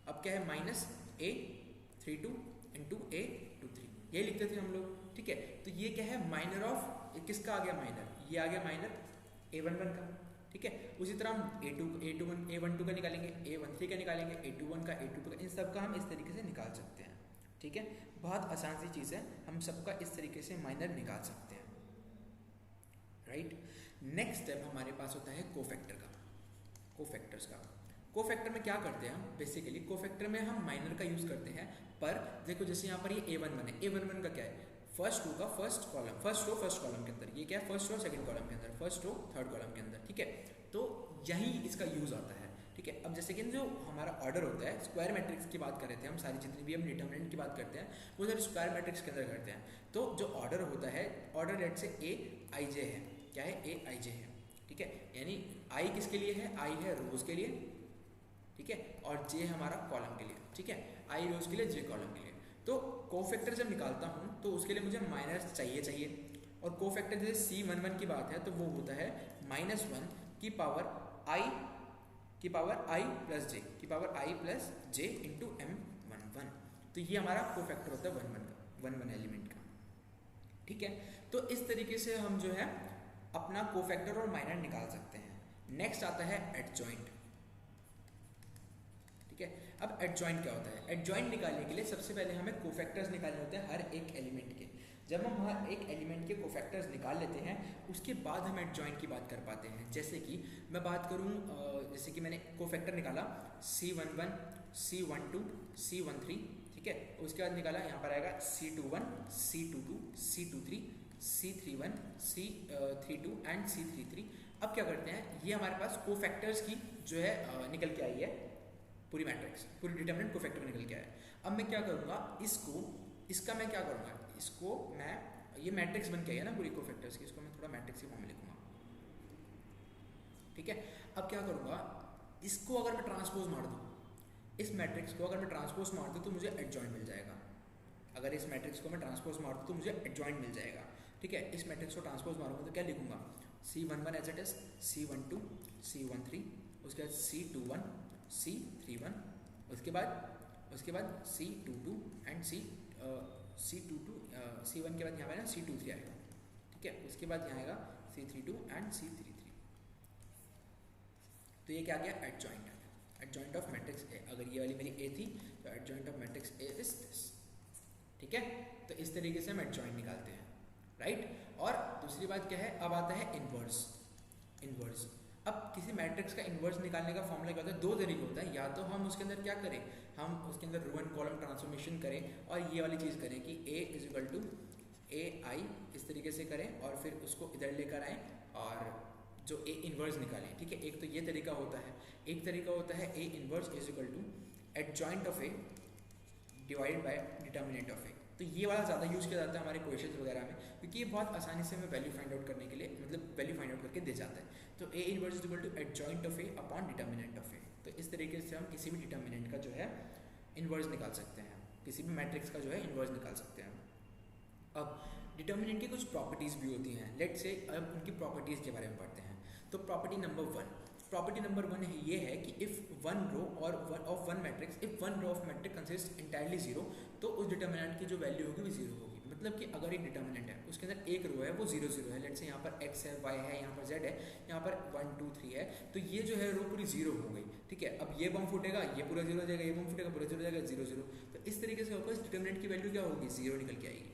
अब क्या है, माइनस A32 इंटू A23, ये लिखते थे हम लोग, ठीक है। तो ये क्या है, माइनर ऑफ, किसका आ गया माइनर, ये आ गया माइनर A11 का, ठीक है। उसी तरह हम A12 का निकालेंगे, A13 का निकालेंगे, A21 का, A22 का, इन सब का हम इस तरीके से निकाल सकते हैं, ठीक है। बहुत आसान सी चीज़ है, हम सबका इस तरीके से माइनर निकाल सकते हैं। नेक्स्ट स्टेप हमारे पास होता है कोफैक्टर का, कोफैक्टर्स का। कोफैक्टर में क्या करते हैं हम बेसिकली, कोफैक्टर में हम माइनर का यूज़ करते हैं, पर देखो जैसे यहाँ पर ये A11 है, A11 का क्या है, फर्स्ट रो का first column, first row first column के अंदर, ये क्या है फर्स्ट रो सेकंड कॉलम के अंदर, फर्स्ट रो थर्ड कॉलम के अंदर, ठीक है। तो यही इसका यूज़ आता है, ठीक है। अब जैसे कि जो हमारा ऑर्डर होता है, स्क्वायर मैट्रिक्स की बात कर रहे थे हम, सारी जितनी भी हम डिटरमिनेंट की बात करते हैं वो सारे स्क्वायर मैट्रिक्स के अंदर करते हैं। तो जो ऑर्डर होता है, ऑर्डर लेट से Aij है, क्या है Aij है, ठीक है। यानी आई किसके लिए है, आई है रोज के लिए, ठीक है, और जे हमारा कॉलम के लिए, ठीक है, आई रोज के लिए जे कॉलम के लिए। तो कोफैक्टर जब निकालता हूँ तो उसके लिए मुझे माइनस चाहिए, और कोफैक्टर जैसे C11 की बात है तो वो होता है -1 की पावर i प्लस जे की power i plus J into M11। तो ये हमारा कोफैक्टर होता है 1 एलिमेंट का, ठीक है। तो इस तरीके से हम जो है अपना कोफैक्टर और माइनर निकाल सकते हैं। नेक्स्ट आता है एडजॉइंट, ठीक है। अब एडजॉइंट क्या होता है, एडजॉइंट निकालने के लिए सबसे पहले हमें कोफैक्टर्स निकालने होते हैं हर एक एलिमेंट के। जब हम हर एक एलिमेंट के कोफैक्टर्स निकाल लेते हैं उसके बाद हम एडजॉइंट की बात कर पाते हैं। जैसे कि मैं बात करूं, जैसे कि मैंने कोफैक्टर निकाला C11, C12, C13, ठीक है। उसके बाद निकाला यहाँ पर आएगा C21, C22, C23, C31, C32 and C33। अब क्या करते हैं, ये हमारे पास कोफैक्टर्स की जो है निकल के आई है पूरी मैट्रिक्स, पूरी डिटरमिनेंट कोफैक्टर निकल के आया है। अब मैं क्या करूँगा, इसका मैं क्या करूँगा, इसको मैं, ये मैट्रिक्स बन के आई है ना पूरी कोफैक्टर्स की, इसको मैं थोड़ा मैट्रिक्स की फॉर्म में लिखूंगा, ठीक है। अब क्या करूँगा, इसको अगर मैं ट्रांसपोज मार दूँ, इस मैट्रिक्स को अगर मैं ट्रांसपोज मार दूँ तो मुझे एडजॉइंट मिल जाएगा। अगर इस मैट्रिक्स को मैं ट्रांसपोज मार दूँ तो मुझे एडजॉइंट मिल जाएगा, ठीक है। इस मैट्रिक्स को ट्रांसपोज मारूंगा तो क्या लिखूंगा, C11 as it is, C12, C13, उसके बाद C21, C31, उसके बाद C22 एंड C22, C1 के बाद यहाँ पे ना C23 आएगा, ठीक है। उसके बाद यहाँ आएगा C32 एंड C33। तो ये क्या गया, एडजॉइंट ऑफ मैट्रिक्स ए। अगर ये वाली मेरी A थी तो adjoint of matrix A is this, ठीक है। तो इस तरीके से हम एडजॉइंट निकालते हैं, राइट। और दूसरी बात क्या है, अब आता है इन्वर्स। अब किसी मैट्रिक्स का इन्वर्स निकालने का फॉर्मूला क्या होता है, दो तरीके होता है। या तो हम उसके अंदर क्या करें, हम उसके अंदर रो एंड कॉलम ट्रांसफॉर्मेशन करें और ये वाली चीज़ करें कि A is equal to AI, इस तरीके से करें और फिर उसको इधर लेकर आएँ और जो A इन्वर्स निकालें, ठीक है। एक तो ये तरीका होता है, एक तरीका होता है A inverse is equal to adjoint of A divided by determinant of A। तो ये वाला ज़्यादा यूज़ किया जाता है हमारे क्वेश्चंस वगैरह में, क्योंकि ये बहुत आसानी से हमें वैल्यू फाइंड आउट करने के लिए, मतलब वैल्यू फाइंड आउट करके दे जाता है। तो A inverse is equal to adjoint of A upon determinant of A। तो इस तरीके से हम किसी भी डिटर्मिनेंट का जो है इन्वर्स निकाल सकते हैं, किसी भी मैट्रिक्स का जो है इन्वर्स निकाल सकते हैं। अब डिटर्मिनेंट की कुछ प्रॉपर्टीज़ भी होती हैं, लेट से अब उनकी प्रॉपर्टीज़ के बारे में पढ़ते हैं। तो प्रॉपर्टी नंबर वन ये है कि इफ़ वन रो और of one matrix, if one row of matrix consist entirely zero, तो उस डिटर्मिनेंट की जो वैल्यू होगी वो जीरो होगी। मतलब कि अगर एक डिटर्मिनेंट है उसके अंदर एक रो है वो 0 0 है, लेट से यहाँ पर x है, y है, यहाँ पर z है, यहाँ पर 1 2 3 है, तो ये जो है रो पूरी जीरो हो गई, ठीक है। अब ये बम फूटेगा, ये पूरा जीरो हो जाएगा, ये बम फूटेगा, पूरा जीरो हो जाएगा, 0 0। तो इस तरीके से होगा, इस डिटर्मिनेंट की वैल्यू क्या होगी, जीरो निकल के आएगी।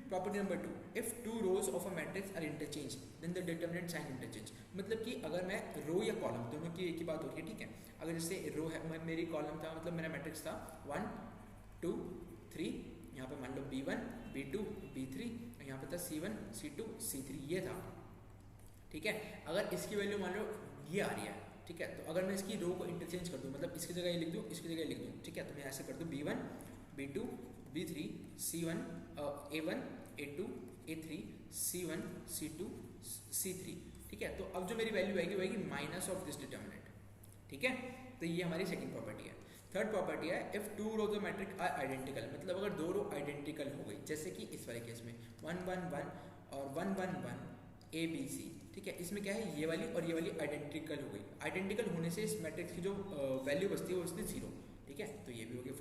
Property number 2, if two rows of a matrix are interchange then the determinant sign interchange. मतलब कि अगर मैं रो या कॉलम दोनों की एक ही बात हो रही है, ठीक है। अगर जैसे रो है, मेरी कॉलम था, मतलब मेरा मैट्रिक्स था 1 2 3, यहाँ पे मान लो B1 B2 B3, यहाँ पे था C1 C2 C3, ये था, ठीक है। अगर इसकी वैल्यू मान लो ये आ रही है, ठीक है, तो अगर मैं इसकी रो को इंटरचेंज कर दूँ, मतलब इसकी जगह ये लिख दूँ, इसकी जगह लिख दूँ, ठीक है, तो मैं ऐसे कर दूँ B1 B2 B3 C1 A1 A2 A3 C1 C2 C3, ठीक है। तो अब जो मेरी वैल्यू आएगी वो आएगी माइनस ऑफ दिस डिटर्मिनेंट, ठीक है। तो ये हमारी सेकंड प्रॉपर्टी है। थर्ड प्रॉपर्टी है if two rows of matrix are identical, मतलब अगर दो रो आइडेंटिकल हो गई, जैसे कि इस वाले केस में 1 1 1 और 1 1 1 ABC, ठीक है। इसमें क्या है, ये वाली और ये वाली आइडेंटिकल हो गई। आइडेंटिकल होने से इस मैट्रिक्स की जो वैल्यू बचती है वो बचती है 0, ठीक है। तो ये भी हो गया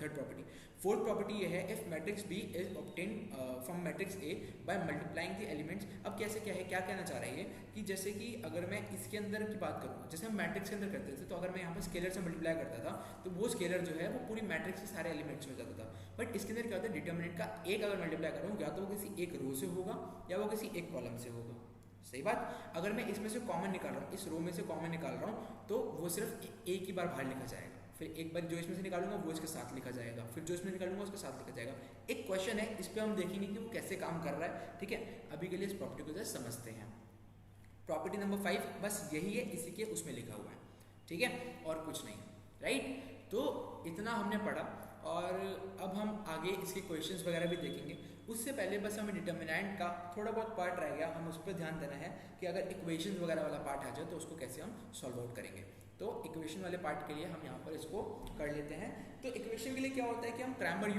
थर्ड प्रॉपर्टी। फोर्थ प्रॉपर्टी ये है if matrix B is obtain from matrix A by multiplying the elements. अब कैसे क्या है, क्या कहना चाह रहा है ये कि जैसे कि अगर मैं इसके अंदर की बात करूँ, जैसे हम मैट्रिक्स के अंदर करते थे, तो अगर मैं यहाँ पर स्केलर से मल्टीप्लाई करता था तो वो स्केलर जो है वो पूरी मैट्रिक्स के सारे एलिमेंट्स में जाता था। बट इसके अंदर क्या होता है, डिटर्मिनेंट का एक अगर मल्टीप्लाई करूँ, या तो वो किसी एक रो से होगा या वो किसी एक कॉलम से होगा, सही बात। अगर मैं इसमें से कॉमन निकाल रहा हूँ, इस रो में से कॉमन निकाल रहा हूँ, तो वो सिर्फ एक ही बार बाहर लिखा जाएगा, फिर एक बार जो इसमें से निकालूंगा वो इसके साथ लिखा जाएगा, फिर जो इसमें निकालूंगा उसके साथ लिखा जाएगा। एक क्वेश्चन है, इस पर हम देखेंगे कि वो कैसे काम कर रहा है, ठीक है। अभी के लिए इस प्रॉपर्टी को जस्ट समझते हैं। प्रॉपर्टी नंबर 5 बस यही है, इसी के उसमें लिखा हुआ है, ठीक है, और कुछ नहीं, राइट। तो इतना हमने पढ़ा, और अब हम आगे इसके क्वेश्चंस वगैरह भी देखेंगे। उससे पहले बस हमें डिटर्मिनेंट का थोड़ा बहुत पार्ट रह गया, हम उस पर ध्यान देना है कि अगर इक्वेशंस वगैरह वाला पार्ट आ जाए तो उसको कैसे हम सॉल्व आउट करेंगे। तो इक्वेशन वाले पार्ट के लिए हम यहाँ पर इसको कर लेते हैं। तो इक्वेशन के लिए क्या होता है कि हम क्रैमर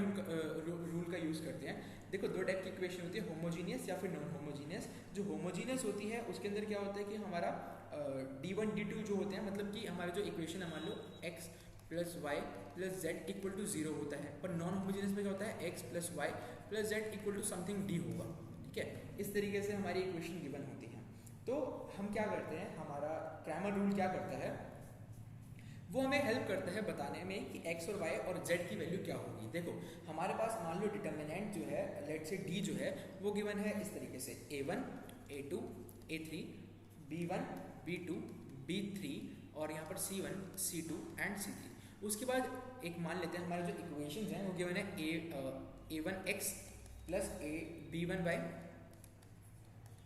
रूल का यूज़ करते हैं। देखो दो टाइप की इक्वेशन होती है, होमोजीनियस या फिर नॉन होमोजीनियस। जो होमोजीनियस होती है उसके अंदर क्या होता है कि हमारा d1 d2 जो होते हैं, मतलब कि हमारा जो इक्वेशन है, मान लो x plus y plus z equal to 0 होता है। पर नॉन होमोजीनियस में क्या होता है, x plus y plus z equal to something d होगा, ठीक है। इस तरीके से हमारी इक्वेशन गिवन होती है। तो हम क्या करते हैं, हमारा क्रैमर रूल क्या करता है, वो हमें हेल्प करता है बताने में कि x और y और z की वैल्यू क्या होगी। देखो हमारे पास मान लो डिटर्मिनेंट जो है, लेट से d जो है वो गिवन है इस तरीके से, a1 a2 a3 b1 b2 b3 और यहाँ पर c1 c2 एंड c3। उसके बाद एक मान लेते हैं हमारे जो इक्वेशंस हैं वो गिवन है a1x plus b1y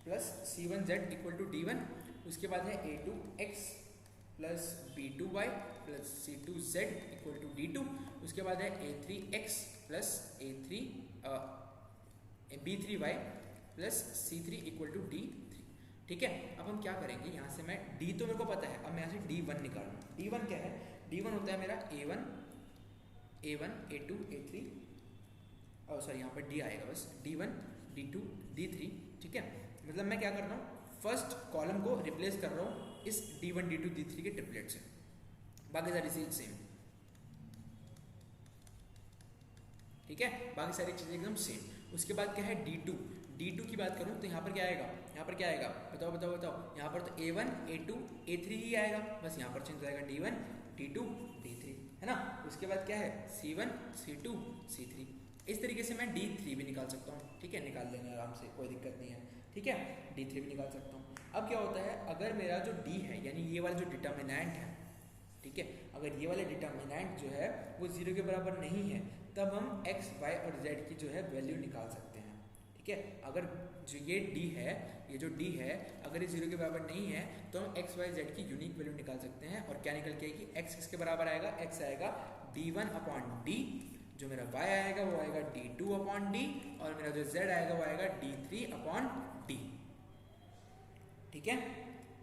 plus c1z equal to d1। उसके बाद है a2x plus b2y plus c2z equal to d2। उसके बाद है a3x plus b3y plus c3 equal to d3, ठीक है। अब हम क्या करेंगे, यहाँ से मैं d तो मेरे को पता है, अब मैं यहाँ से d1 निकालूँ। d1 क्या है, d1 होता है मेरा a1 a2 a3, और सॉरी यहाँ पर d आएगा बस, d1 d2 d3, ठीक है। मतलब मैं क्या कर रहा हूँ, फर्स्ट कॉलम को रिप्लेस कर रहा हूँ इस d1 d2 d3 के ट्रिपलेट से, बाकी सारी चीजें सेम, ठीक है, बाकी सारी चीजें एकदम सेम। उसके बाद क्या है d2 की बात करूँ तो यहाँ पर क्या आएगा, यहाँ पर क्या आएगा, बताओ बताओ बताओ, यहाँ पर तो a1 a2 a3 ही आएगा, बस यहाँ पर चेंज हो जाएगा d1 d2 d3, है ना। उसके बाद क्या है c1 c2 c3। इस तरीके से मैं d3 भी निकाल सकता हूँ, ठीक है, निकाल लेंगे आराम से, कोई दिक्कत नहीं है, ठीक है। d3 भी निकाल सकता हूँ। अब क्या होता है, अगर मेरा जो d है यानी ये वाला जो डिटर्मिनेंट है, ठीक है, अगर ये वाले डिटर्मिनेंट जो है वो 0 के बराबर नहीं है, तब हम x y और z की जो है वैल्यू निकाल सकते हैं, ठीक है। अगर जो ये d है, ये जो d है अगर ये 0 के बराबर नहीं है तो हम x y z की यूनिक वैल्यू निकाल सकते हैं। और क्या निकल के आएगी, x किसके बराबर आएगा, x आएगा d1 अपॉन d, जो मेरा y आएगा वो आएगा d2 अपॉन d, और मेरा जो z आएगा वो आएगा d3 अपॉन d, ठीक है,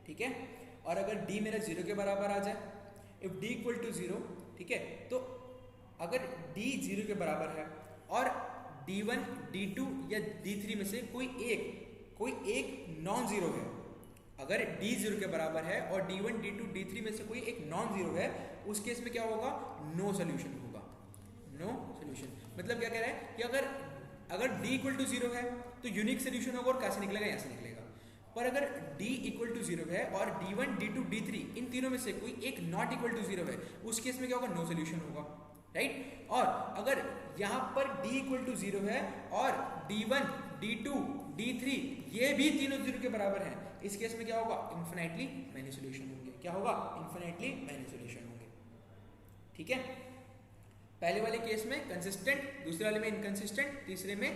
ठीक है। और अगर d मेरा 0 के बराबर आ जाए, इफ d इक्वल टू 0, ठीक है, तो अगर d 0 के बराबर है और d1 d2 या d3 में से कोई एक नॉन जीरो है, अगर d 0 के बराबर है और d1 d2 d3 में से कोई एक नॉन जीरो है, उस केस में क्या होगा, नो सोल्यूशन होगा, नो सोल्यूशन। मतलब क्या कह रहा है कि अगर d इक्वल टू 0 है तो यूनिक सोल्यूशन होगा, और कैसे निकलेगा, यहाँ से निकलेगा। पर अगर d इक्वल टू 0 है और d1 d2 d3 इन तीनों में से कोई एक नॉट इक्वल टू 0 है, उस केस में क्या होगा, नो सोल्यूशन होगा, राइट। और अगर यहाँ पर d इक्वल टू 0 है और d1 d2 d3 ये भी तीनों 0 के बराबर हैं, इस केस में क्या होगा, इन्फिनिटली मैनी सोल्यूशन होंगे। क्या होगा, इन्फिनिटली मैनी सोल्यूशन होंगे, ठीक है। पहले वाले केस में कंसिस्टेंट, दूसरे वाले में इनकंसिस्टेंट, तीसरे में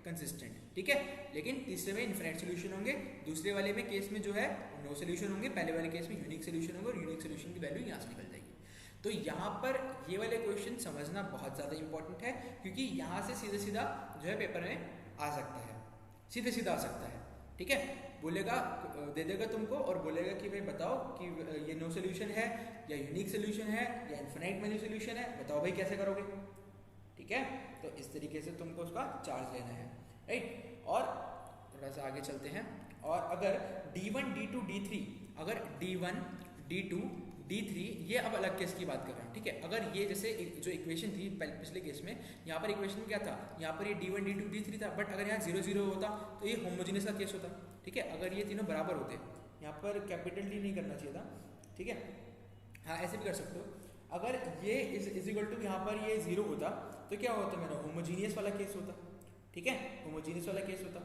कंसिस्टेंट, ठीक है। लेकिन तीसरे में इनफिनिट सोल्यूशन होंगे, दूसरे वाले में केस में जो है नो सोल्यूशन होंगे, पहले वाले केस में यूनिक सोल्यूशन होंगे, और यूनिक सोल्यूशन की वैल्यू यहाँ से निकल जाएगी। तो यहाँ पर ये वाले क्वेश्चन समझना बहुत ज़्यादा इंपॉर्टेंट है, क्योंकि यहाँ से सीधा सीधा जो है पेपर में आ सकता है, सीधे सीधा आ सकता है, ठीक है। बोलेगा, दे देगा तुमको और बोलेगा कि भाई बताओ कि ये नो सोल्यूशन है या यूनिक सोल्यूशन है या इन्फिनिट मैनी सोल्यूशन है, बताओ भाई कैसे करोगे, ठीक है। तो इस तरीके से तुमको उसका चार्ज लेना है, राइट। और थोड़ा सा आगे चलते हैं, और अगर d1 d2 d3, अगर d1 d2 d3 ये अब अलग केस की बात कर रहा हूँ, ठीक है। अगर ये जैसे जो इक्वेशन थी पिछले केस में, यहाँ पर इक्वेशन क्या था, यहाँ पर ये d1 d2 d3 था, बट अगर यहाँ 0 0 होता तो ये होमोजेनियस का केस होता, ठीक है। अगर ये तीनों बराबर होते, यहाँ पर कैपिटल D नहीं करना चाहिए था, ठीक है। हाँ ऐसे भी कर सकते हो। अगर ये इज इक्वल टू यहाँ पर ये 0 होता तो क्या होता, मेरा होमोजीनियस वाला केस होता, ठीक है, होमोजीनियस वाला केस होता,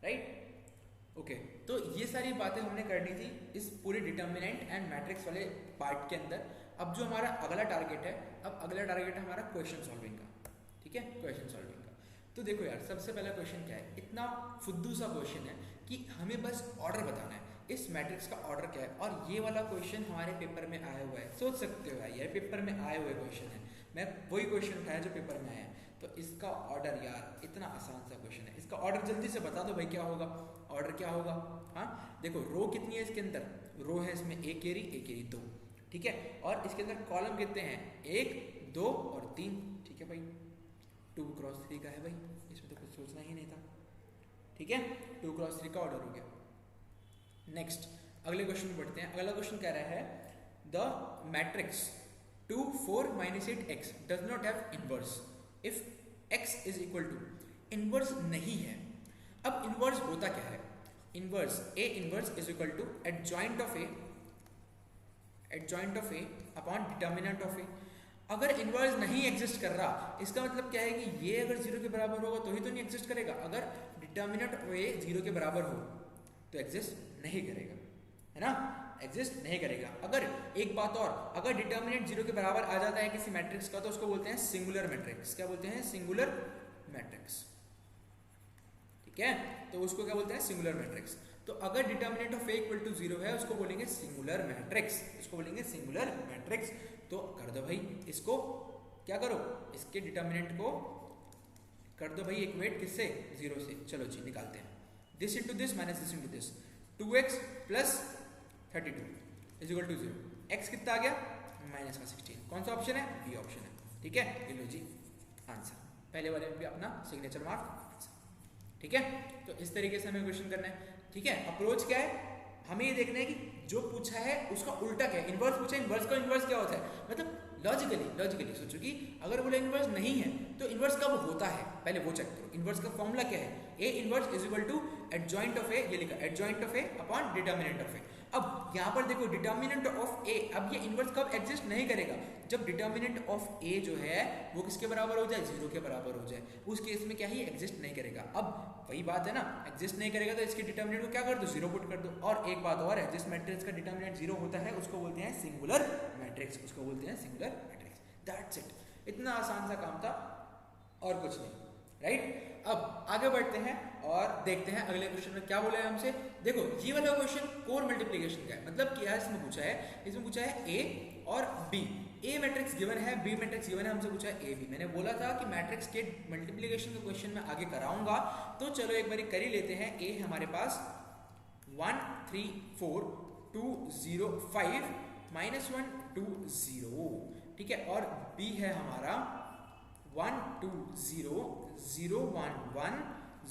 राइट। ओके, तो ये सारी बातें हमने करनी थी इस पूरे डिटर्मिनेंट एंड मैट्रिक्स वाले पार्ट के अंदर। अब जो हमारा अगला टारगेट है, अब अगला टारगेट है हमारा क्वेश्चन सॉल्विंग का, ठीक है, क्वेश्चन सॉल्विंग का। तो देखो यार, सबसे पहला क्वेश्चन क्या है, इतना फुद्दू सा क्वेश्चन है कि हमें बस ऑर्डर बताना है, इस मैट्रिक्स का ऑर्डर क्या है। और ये वाला क्वेश्चन हमारे पेपर में आया हुआ है, सोच सकते हो यार, ये पेपर में आए हुए क्वेश्चन है, मैं वही क्वेश्चन उठाया जो पेपर में आया है। तो इसका ऑर्डर यार इतना आसान सा क्वेश्चन है, इसका ऑर्डर जल्दी से बता दो भाई, क्या होगा ऑर्डर, क्या होगा। हाँ देखो, रो कितनी है इसके अंदर, रो है इसमें एक केरी 2, ठीक है, और इसके अंदर कॉलम कितने हैं, 1 2 और 3, ठीक है भाई, 2 क्रॉस 3 का है भाई, इसमें तो कुछ सोचना ही नहीं था, ठीक है, 2 क्रॉस 3 का ऑर्डर हो गया। नेक्स्ट अगले क्वेश्चन में बढ़ते हैं। अगला क्वेश्चन कह रहा है the matrix 2 4 -8 x does not have inverse if x is equal to, inverse नहीं है। अब इनवर्स होता क्या है, inverse A inverse is equal to adjoint of A upon determinant of A। अगर इनवर्स नहीं एग्जिस्ट कर रहा, इसका मतलब क्या है कि ये अगर 0 के बराबर होगा तो ही तो नहीं एग्जिस्ट करेगा। अगर डिटर्मिनेंट ऑफ A 0 के बराबर हो तो एग्जिस्ट नहीं करेगा, है ना, एग्जिस्ट नहीं करेगा। अगर एक बात और, अगर डिटर्मिनेंट 0 के बराबर आ जाता है किसी मैट्रिक्स का तो उसको बोलते हैं सिंगुलर मैट्रिक्स। क्या बोलते हैं, सिंगुलर मैट्रिक्स, ठीक है, तो उसको क्या बोलते हैं, सिंगुलर मैट्रिक्स। तो अगर determinant of A equal to 0 है उसको बोलेंगे सिंगुलर मैट्रिक्स, इसको बोलेंगे सिंगुलर मैट्रिक्स। तो कर दो भाई, इसको क्या करो, इसके डिटर्मिनेंट को कर दो भाई इक्वेट किससे, 0 से। चलो जी निकालते हैं, this into this minus this into this, 2x plus 32 is equal to 0, x कितना आ गया माइनस का 16, कौन सा ऑप्शन है, बी ऑप्शन है, ठीक है, ये लो जी आंसर, पहले वाले में भी अपना सिग्नेचर मार्क आंसर, ठीक है। तो इस तरीके से हमें क्वेश्चन करना है, ठीक है। अप्रोच क्या है, हमें ये देखना है कि जो पूछा है उसका उल्टा क्या है। इनवर्स पूछा, इनवर्स का इनवर्स क्या होता है, मतलब लॉजिकली सोचो कि अगर बोले इनवर्स नहीं है तो इनवर्स कब होता है, पहले वो चेक करो। इनवर्स का फॉर्मूला क्या है, A inverse is equal to adjoint of A, ये लिखा adjoint of A upon determinant of A। अब यहाँ पर देखो डिटर्मिनेंट ऑफ A, अब ये इनवर्स कब एग्जिस्ट नहीं करेगा, जब डिटर्मिनेंट ऑफ A जो है वो किसके बराबर हो जाए, 0 के बराबर हो जाए, उस केस में क्या ही एग्जिस्ट नहीं करेगा। अब वही बात है ना, एग्जिस्ट नहीं करेगा तो इसके डिटर्मिनेंट को क्या कर दो, 0 पुट कर दो। और एक बात और है, जिस मैट्रिक्स का डिटर्मिनेंट 0 होता है उसको बोलते हैं सिंगुलर मैट्रिक्स, उसको बोलते हैं सिंगुलर मैट्रिक्स, दैट्स इट। इतना आसान सा काम था और कुछ नहीं, राइट। अब आगे बढ़ते हैं और देखते हैं अगले क्वेश्चन में क्या बोला है हमसे। देखो ये वाला क्वेश्चन कोर मल्टीप्लिकेशन का है, मतलब क्या इसमें पूछा है, इसमें पूछा है A और B, A मैट्रिक्स गिवन है, B मैट्रिक्स गिवन है, हमसे पूछा है A B। मैंने बोला था कि मैट्रिक्स के मल्टीप्लिकेशन का क्वेश्चन मैं आगे कराऊंगा, तो चलो एक बारी कर ही लेते हैं। A हमारे पास 1 3 4 2 0 5 -1 2 0, ठीक है, और B है हमारा 1 2 0 0 1 1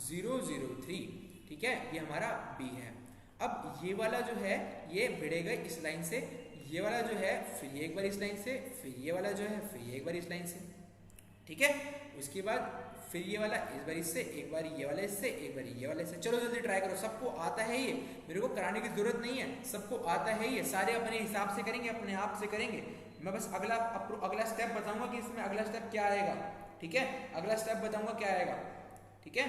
0 0 3, ठीक है, ये हमारा B है। अब ये वाला जो है ये भिड़ेगा इस लाइन से, ये वाला जो है फिर ये एक बार इस लाइन से, फिर ये वाला जो है फिर ये एक बार इस लाइन से, ठीक है। उसके बाद फिर ये वाला इस बार इससे, एक बार ये वाला इससे, एक बार ये वाला इससे। चलो जल्दी ट्राई करो, सबको आता है ये, मेरे को कराने की जरूरत नहीं है, सबको आता है ये, सारे अपने हिसाब से करेंगे, अपने आप से करेंगे। मैं बस अगला स्टेप बताऊंगा कि इसमें अगला स्टेप क्या आएगा, ठीक है, अगला स्टेप बताऊंगा क्या आएगा, ठीक है।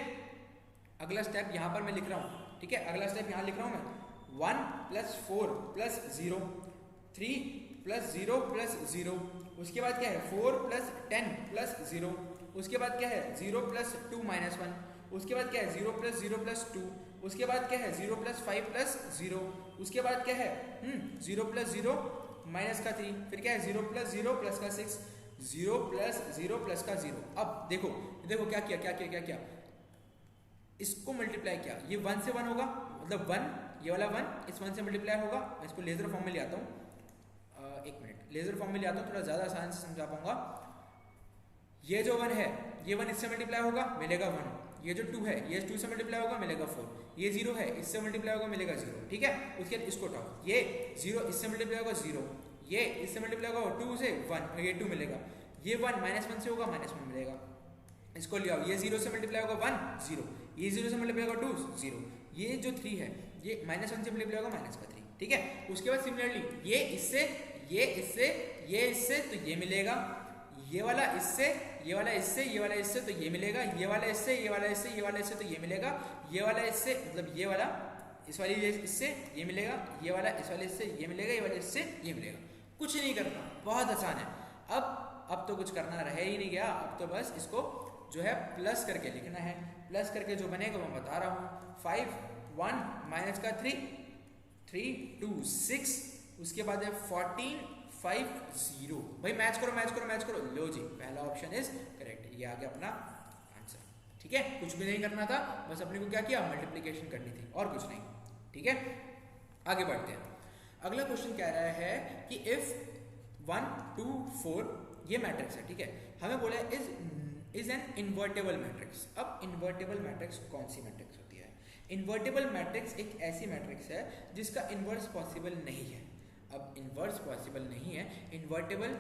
अगला स्टेप यहाँ पर मैं लिख रहा हूँ, ठीक है, अगला स्टेप यहाँ लिख रहा हूँ मैं, 1 + 4 + 0 3 + 0 + 0, उसके बाद क्या है 4 + 10 + 0, उसके बाद क्या है 0 + 2 - 1, उसके बाद क्या है 0 + 0 + 2, उसके बाद क्या है 0 + 5 + 0, उसके बाद क्या है 0 + 0 - 3, फिर क्या है 0 + 0 + 6, 0 + 0 + 0। अब देखो क्या किया, इसको मल्टीप्लाई किया, ये 1 से 1 होगा, मतलब 1, ये वाला 1 इस 1 से मल्टीप्लाई होगा। मैं इसको लेजर फॉर्म में ले आता हूँ, एक मिनट, लेजर फॉर्म में ले आता हूँ, थोड़ा ज़्यादा आसान से समझा पाऊंगा। ये जो 1 है ये 1 इससे मल्टीप्लाई होगा, मिलेगा 1, ये जो 2 है ये 2 से मल्टीप्लाई होगा, मिलेगा 4, ये 0 है इससे मल्टीप्लाई होगा, मिलेगा 0, ठीक है। उसके बाद इसको उठाओ, ये 0 इससे मल्टीप्लाई होगा 0, ये इससे मल्टीप्लाई होगा 2 से 1, ये 2 मिलेगा, ये 1 -1 से होगा -1 मिलेगा, इसको ले आओ, ये 0 से मल्टीप्लाई होगा 1 0, ये 0 से मल्टीप्लाई होगा 2 0, ये जो 3 है ये -1 से मल्टीप्लाई होगा -3, ठीक है। उसके बाद सिमिलरली ये इससे, ये इससे, ये इससे, तो ये मिलेगा, ये वाला इससे, ये वाला इससे, ये वाला इससे, तो ये मिलेगा, ये वाला इससे, ये वाला इससे, ये वाला इससे, तो ये मिलेगा, ये वाला इससे, मतलब ये वाला इस वाली इससे ये मिलेगा, ये वाला इस वाले इससे ये मिलेगा, ये वाले इससे ये मिलेगा। कुछ नहीं करना, बहुत आसान है। अब तो कुछ करना रह ही नहीं गया, अब तो बस इसको जो है प्लस करके लिखना है। प्लस करके जो बनेगा मैं बता रहा हूँ, 5 1 माइनस का 3 3 2 6, उसके बाद है 14 5 0। भाई मैच करो मैच करो मैच करो, लो जी पहला ऑप्शन इज करेक्ट, ये आ गया अपना आंसर। ठीक है, कुछ भी नहीं करना था, बस अपने को क्या किया, मल्टीप्लिकेशन करनी थी और कुछ नहीं। ठीक है, आगे बढ़ते हैं। अगला क्वेश्चन कह रहा है कि इफ 1 2 4 ये मैट्रिक्स है, ठीक है, हमें बोला है इज एन इन्वर्टेबल मैट्रिक्स। अब इन्वर्टेबल मैट्रिक्स कौन सी मैट्रिक्स होती है? इन्वर्टेबल मैट्रिक्स एक ऐसी मैट्रिक्स है जिसका इन्वर्स पॉसिबल नहीं है। अब इन्वर्स पॉसिबल नहीं है, invertible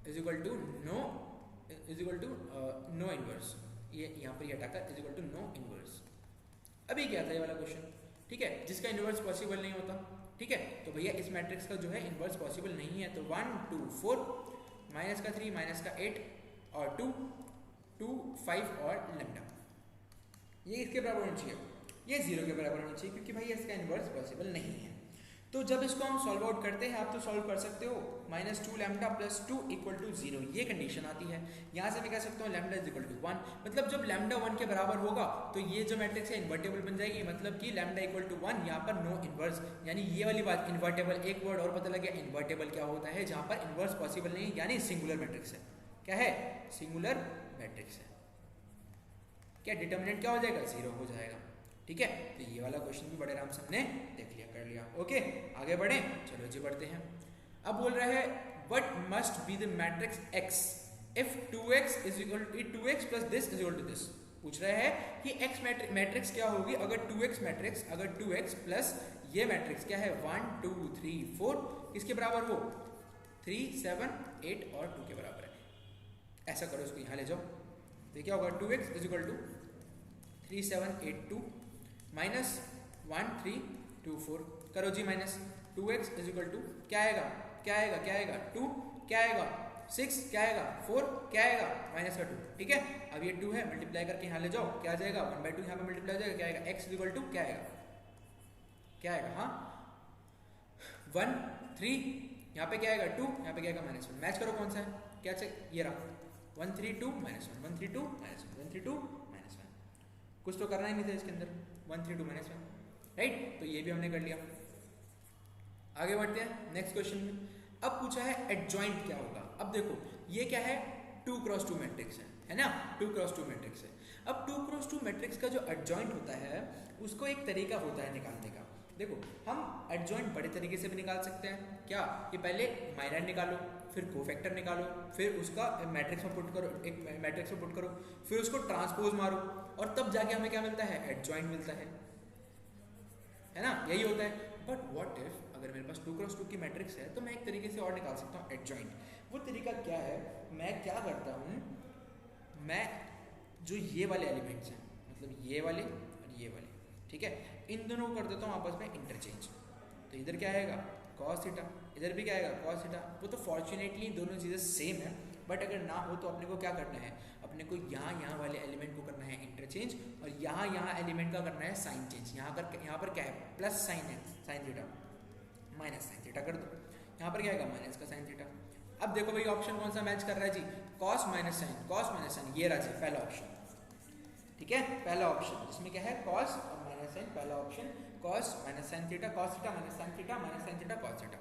is equal to no inverse, ये यहाँ पर हटाकर is equal to no inverse. अभी क्या था ये वाला क्वेश्चन, ठीक है, जिसका इन्वर्स पॉसिबल नहीं होता। ठीक है, तो भैया इस मैट्रिक्स का जो है इन्वर्स पॉसिबल नहीं है, तो 1 2 4 माइनस का 3 माइनस का 8 और 2 2 5 और लैम्डा, ये इसके बराबर होना चाहिए, ये 0 के बराबर होना चाहिए, क्योंकि भाई इसका इन्वर्स पॉसिबल नहीं है। तो जब इसको हम सॉल्व आउट करते हैं, आप तो सॉल्व कर सकते हो, -2 लैम्डा प्लस 2 इक्वल टू 0, ये कंडीशन आती है। यहाँ से मैं कह सकता हूँ लैम्डा इज इक्वल टू 1, मतलब जब लैम्डा 1 के बराबर होगा तो ये जो मैट्रिक्स है इन्वर्टेबल बन जाएगी, मतलब कि लैम्डा इक्वल टू 1, यहाँ पर नो इन्वर्स, यानी ये वाली बात इन्वर्टेबल। एक वर्ड और पता लग गया, इन्वर्टेबल क्या होता है, जहाँ पर इन्वर्स पॉसिबल नहीं, यानी सिंगुलर मैट्रिक्स है। क्या है? सिंगुलर मैट्रिक्स है। क्या डिटर्मिनेंट क्या हो जाएगा? 0 हो जाएगा। ठीक है, तो ये वाला क्वेश्चन भी बड़े आराम से हमने देख लिया, कर लिया। ओके, आगे बढ़े, चलो जी बढ़ते हैं। अब बोल रहा है what must be the matrix x if 2x is equal to 2x plus this is equal to this. पूछ रहा है कि x मैट्रिक्स क्या होगी अगर 2x मैट्रिक्स, अगर 2x प्लस ये मैट्रिक्स क्या है 1 2 3 4 किसके बराबर हो? 3 7 8 और 2 के बराबर है। ऐसा करो, इसको यहाँ ले जाओ, तो क्या होगा 2x is equal to 3 7 8 2 minus 1 3 2 4, करो जी minus 2x is equal to क्या आएगा, क्या आएगा, क्या आएगा 2, क्या आएगा 6, क्या आएगा 4, क्या आएगा माइनस का 2। ठीक है, अब ये 2 है, मल्टीप्लाई करके यहाँ ले जाओ, क्या आ जाएगा 1/2, यहाँ पे मल्टीप्लाई हो जाएगा, क्या आएगा x इज इक्वल टू क्या आएगा, क्या आएगा, हाँ 1 3, यहाँ पे क्या आएगा 2, यहाँ पे क्या आएगा -1। मैच करो कौन सा है, क्या चेक, ये रहा 1 3 2 -1 1 3 2 -1 1 3 2 -1, कुछ तो करना ही नहीं था इसके अंदर, 1 3 2 -1, राइट। तो ये भी हमने कर लिया। आगे बढ़ते हैं नेक्स्ट क्वेश्चन में। अब पूछा है एडजॉइंट क्या होगा। अब देखो ये क्या है, 2 क्रॉस 2 मैट्रिक्स है ना, 2 क्रॉस 2 मैट्रिक्स है। अब 2 क्रॉस 2 मैट्रिक्स का जो एडजॉइंट होता है उसको एक तरीका होता है निकालने का। देखो हम एडजॉइंट बड़े तरीके से भी निकाल सकते हैं, क्या कि पहले माइनर निकालो, फिर कोफैक्टर निकालो, फिर उसका मैट्रिक्स में पुट करो, एक मैट्रिक्स में पुट करो, फिर उसको ट्रांसपोज मारो और तब जाके हमें क्या मिलता है, एडजॉइंट मिलता है ना, यही होता है। बट व्हाट इफ अगर मेरे पास 2 क्रॉस 2 की मैट्रिक्स है तो मैं एक तरीके से और निकाल सकता हूँ एडजॉइंट। वो तरीका क्या है, मैं क्या करता हूँ, मैं जो ये वाले एलिमेंट्स हैं, मतलब ये वाले और ये वाले, ठीक है, इन दोनों को कर देता हूँ आपस में इंटरचेंज। तो इधर क्या आएगा cos थीटा, इधर भी क्या आएगा cos थीटा। वो तो फॉर्चुनेटली दोनों चीज़ें सेम है, बट अगर ना हो तो अपने को क्या करना है, अपने को यहाँ वाले एलिमेंट को करना है इंटरचेंज और यहाँ एलिमेंट का करना है साइन चेंज। यहाँ पर क्या है, प्लस साइन है sine theta, minus sine theta कर दो, यहाँ पर क्या आएगा माइनस का साइन थीटा। अब देखो भाई ऑप्शन कौन सा मैच कर रहा है जी, cos माइनस साइन, ये रहा जी पहला ऑप्शन। ठीक है, पहला ऑप्शन जिसमें क्या है cos और माइनस साइन, पहला option cos minus sine theta, cos theta minus sine theta, minus sine theta cos theta,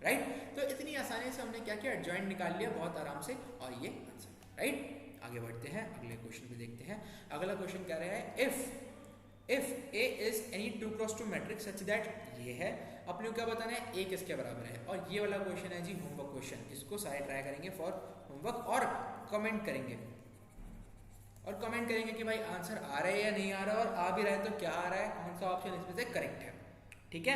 right. तो इतनी आसानी से हमने क्या किया, एडजॉइंट निकाल लिया बहुत आराम से, और ये आंसर, राइट। आगे बढ़ते हैं, अगले क्वेश्चन पे देखते हैं। अगला क्वेश्चन क्या रहा है, if A is any 2 cross 2 matrix such that, ये है, अपने को क्या बताना है, A किसके बराबर है। और ये वाला क्वेश्चन है जी होमवर्क क्वेश्चन, इसको सारे ट्राई करेंगे फॉर होमवर्क और कमेंट करेंगे, और कमेंट करेंगे कि भाई आंसर आ रहा है या नहीं आ रहा, और आ भी रहा है तो क्या आ रहा है, कौन सा ऑप्शन इसमें से करेक्ट है। ठीक है,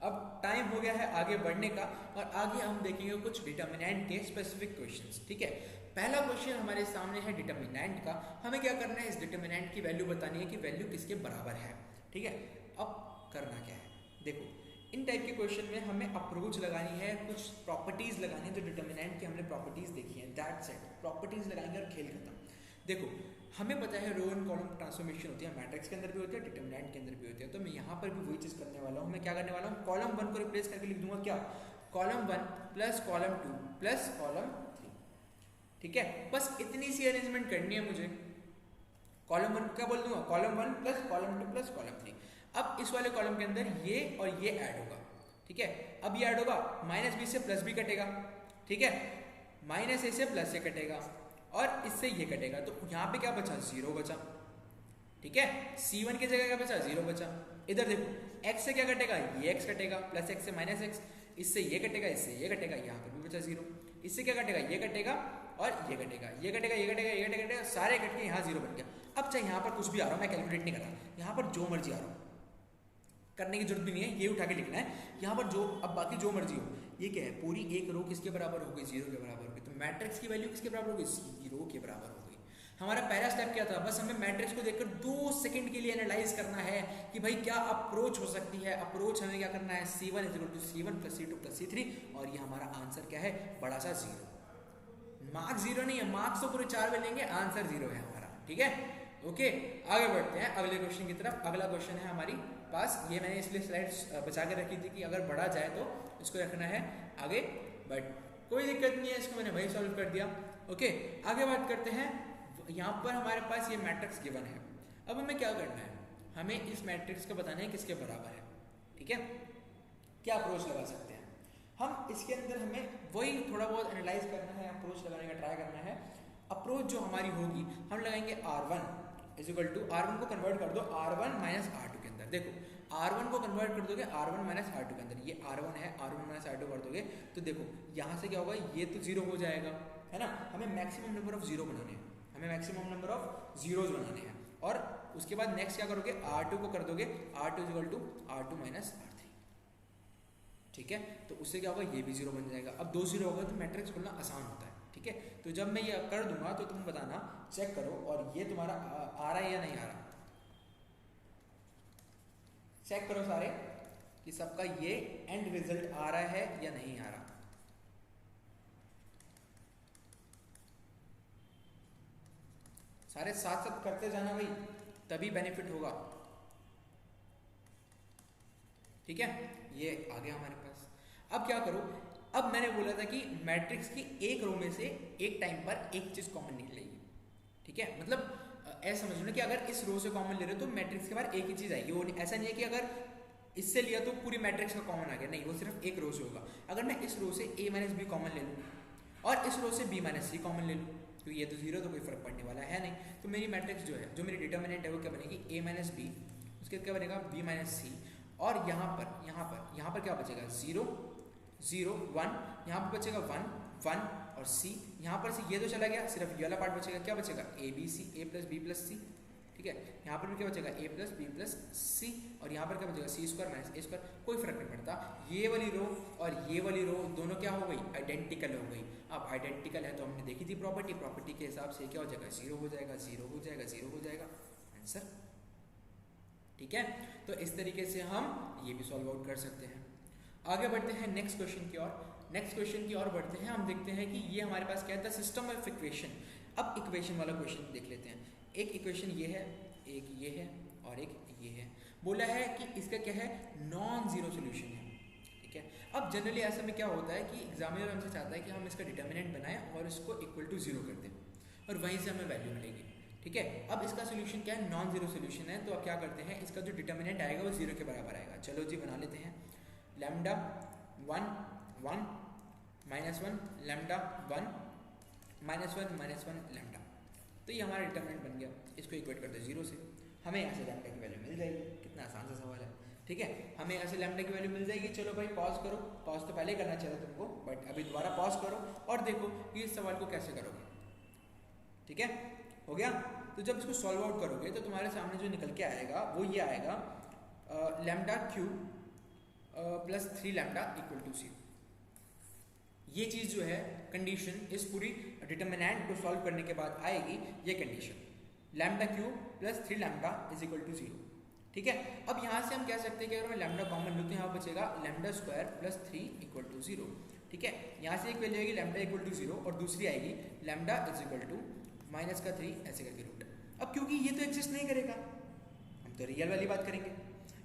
अब टाइम हो गया है आगे बढ़ने का, और आगे हम देखेंगे कुछ डिटर्मिनेंट के स्पेसिफिक क्वेश्चंस। ठीक है, पहला क्वेश्चन हमारे सामने है डिटर्मिनेंट का। हमें क्या करना है, इस डिटर्मिनेंट की वैल्यू बतानी है कि वैल्यू किसके बराबर है। ठीक है, अब करना क्या है, देखो इन टाइप के क्वेश्चन में हमें अप्रोच लगानी है, कुछ प्रॉपर्टीज लगानी है, जो डिटर्मिनेंट की हमने प्रॉपर्टीज देखी है, दैट्स इट, प्रॉपर्टीज लगाएंगे और खेल खत्म। देखो हमें पता है रो एंड कॉलम ट्रांसफॉर्मेशन होती है, मैट्रिक्स के अंदर भी होती है, डिटरमिनेंट के अंदर भी होती है। तो मैं यहाँ पर भी वही चीज़ करने वाला हूँ। मैं क्या करने वाला हूँ, कॉलम 1 को रिप्लेस करके लिख दूंगा क्या, column 1 plus column 2 plus column 3। ठीक है, बस इतनी सी अरेंजमेंट करनी है मुझे। कॉलम 1 क्या बोल दूंगा, column 1 plus column 2 plus column 3। अब इस वाले कॉलम के अंदर ये और ये ऐड होगा। ठीक है, अब ये ऐड होगा, माइनस बी से प्लस बी कटेगा। ठीक है, माइनस ए से प्लस ए कटेगा और इससे ये कटेगा। तो यहाँ पे क्या बचा, 0 बचा। ठीक है, C1 की जगह क्या बचा, 0 बचा। इधर देखो, x से क्या कटेगा, ये x कटेगा, प्लस x से माइनस x, इससे ये कटेगा, इससे ये कटेगा, यहाँ पर भी बचा 0। इससे क्या कटेगा, ये कटेगा और ये कटेगा, ये कटेगा, ये कटेगा, ये कटेगा, सारे कट के यहाँ 0 बन गया। अब चाहे यहाँ पर कुछ भी आ रहा हूँ, मैं कैलकुलेट नहीं कर रहा, यहाँ पर जो मर्जी आ रहा हूँ, करने की जरूरत भी नहीं है, ये उठा के लिखना है यहाँ पर जो, अब बाकी जो मर्जी हो। ये क्या है, पूरी एक रो किसके बराबर हो गई, 0 के बराबर हो गई। तो मैट्रिक्स की वैल्यू किसके बराबर हो गई, 0 के बराबर हो गई। हमारा पहला स्टेप क्या था, बस हमें मैट्रिक्स को देखकर 2 सेकंड के लिए एनालाइज करना है कि भाई क्या अप्रोच हो सकती है। अप्रोच हमें क्या करना है, C1 = C1 + C2 + C3, और ये हमारा आंसर क्या है, बड़ा सा 0। मार्क्स 0 नहीं है, मार्क्स तो पूरे 4 में लेंगे, आंसर 0 है हमारा। ठीक है, ओके, आगे बढ़ते हैं अगले क्वेश्चन की तरफ। अगला क्वेश्चन है हमारी पास, ये मैंने इसलिए स्लाइड्स बचा के रखी थी कि अगर बढ़ा जाए तो इसको रखना है आगे, बट कोई दिक्कत नहीं है, इसको मैंने वही सॉल्व कर दिया। ओके, आगे बात करते हैं। यहाँ पर हमारे पास ये मैट्रिक्स गिवन है। अब हमें क्या करना है, हमें इस मैट्रिक्स को बताना है किसके बराबर है। ठीक है, क्या अप्रोच लगा सकते हैं हम इसके अंदर, हमें वही थोड़ा बहुत एनालाइज करना है, अप्रोच लगाने का ट्राई करना है। अप्रोच जो हमारी होगी, हम लगाएंगे R1 = R1 को कन्वर्ट कर दो R1 - R2 के अंदर। देखो, R1 को कन्वर्ट कर दोगे R1 - R2 के अंदर, ये R1 है, R1 - R2 कर दोगे तो देखो यहाँ से क्या होगा, ये तो 0 हो जाएगा, है ना। हमें मैक्सिमम नंबर ऑफ 0 बनाने हैं, हमें मैक्सिमम नंबर ऑफ जीरोज बनाने हैं। और उसके बाद नेक्स्ट क्या करोगे, R2 को कर दोगे R2 = R2 - R3। ठीक है, तो उससे क्या होगा, ये भी 0 बन जाएगा। अब 2 0 होगा तो मैट्रिक्स खोलना आसान होता है। ठीक है, तो जब मैं ये कर दूंगा तो तुम बताना, चेक करो और ये तुम्हारा आ रहा है या नहीं आ रहा, चेक करो सारे कि सबका ये एंड रिजल्ट आ रहा है या नहीं आ रहा। सारे साथ साथ करते जाना भाई, तभी बेनिफिट होगा। ठीक है, ये आ गया हमारे पास। अब क्या करो, अब मैंने बोला था कि मैट्रिक्स की एक रो में से एक टाइम पर एक चीज कॉमन निकलेगी। ठीक है, मतलब ऐसा समझ लो कि अगर इस रो से कॉमन ले रहे हो तो मैट्रिक्स के बाद एक ही चीज आएगी। वो ऐसा नहीं है कि अगर इससे लिया तो पूरी मैट्रिक्स का कॉमन आ गया, नहीं, वो सिर्फ एक रो से होगा। अगर मैं इस रो से A - B कॉमन ले लूँ और इस रो से B - C कॉमन ले लूँ, तो ये तो 0, तो कोई फर्क पड़ने वाला है नहीं। तो मेरी मैट्रिक्स जो है, जो मेरी डिटर्मिनेंट है, वो क्या बनेगी, A - B, उसके क्या बनेगा, B - C, और यहाँ पर क्या बचेगा, 0 0 1, यहाँ पर बचेगा 1 1 और C, यहाँ पर से ये तो चला गया, सिर्फ ये वाला पार्ट बचेगा, क्या बचेगा, ABC, A + B + C। ठीक है, यहाँ पर भी क्या बचेगा, A + B + C, और यहाँ पर क्या बचेगा, C² - A²। कोई फर्क नहीं पड़ता, ये वाली रो और ये वाली रो दोनों क्या हो गई, आइडेंटिकल हो गई। अब आइडेंटिकल है तो हमने देखी थी प्रॉपर्टी के हिसाब से क्या हो जाएगा, 0 हो जाएगा, 0 हो जाएगा, 0 हो जाएगा, आंसर। ठीक है, तो इस तरीके से हम ये भी सॉल्व आउट कर सकते हैं। आगे बढ़ते हैं नेक्स्ट क्वेश्चन की ओर। नेक्स्ट क्वेश्चन की ओर बढ़ते हैं, हम देखते हैं कि ये हमारे पास क्या है, द सिस्टम ऑफ इक्वेशन। अब इक्वेशन वाला क्वेश्चन देख लेते हैं। एक इक्वेशन ये है, एक ये है और एक ये है। बोला है कि इसका क्या है, नॉन जीरो सोल्यूशन है। ठीक है, अब जनरली ऐसे में क्या होता है कि एग्जामिनर हमसे चाहता है कि हम इसका डिटर्मिनेंट बनाएं और इसको इक्वल टू 0 कर दें और वहीं से हमें वैल्यू मिलेगी। ठीक है, अब इसका सोल्यूशन क्या है, नॉन जीरो सोल्यूशन है। तो अब क्या करते हैं, इसका जो डिटर्मिनेंट आएगा वो 0 के बराबर आएगा। चलो जी बना लेते हैं, लैम्डा 1 1 -1 लैम्डा 1 -1 -1 लैम्डा। तो ये हमारा डिटर्मिनेंट बन गया। इसको इक्वेट करते हैं 0 से, हमें यहाँ से लैम्डा की वैल्यू मिल जाएगी। कितना आसान सा सवाल है। ठीक है, हमें यहाँ से लैम्डा की वैल्यू मिल जाएगी। चलो भाई पॉज करो, पॉज तो पहले करना चाहिए तुमको, बट अभी दोबारा पॉज करो और देखो कि इस सवाल को कैसे करोगे। ठीक है, हो गया। तो जब इसको सॉल्व आउट करोगे तो तुम्हारे सामने जो निकल के आएगा वो ये आएगा, lambda cube plus 3 lambda equal to 0। ये चीज़ जो है कंडीशन इस पूरी डिटर्मिनेंट को सॉल्व करने के बाद आएगी, ये condition lambda cube plus 3 lambda is equal to 0। ठीक है, अब यहाँ से हम कह सकते हैं कि अगर मैं लैम्डा कॉमन लूँ तो यहाँ बचेगा lambda square plus 3 equal to 0। ठीक है, यहाँ से एक वैल्यू आएगी लैम्डा इक्वल टू 0 और दूसरी आएगी लैम्डा इज इक्वल टू -3 ऐसे करके रूट। अब क्योंकि ये तो एग्जिस्ट नहीं करेगा, हम तो रियल वाली बात करेंगे,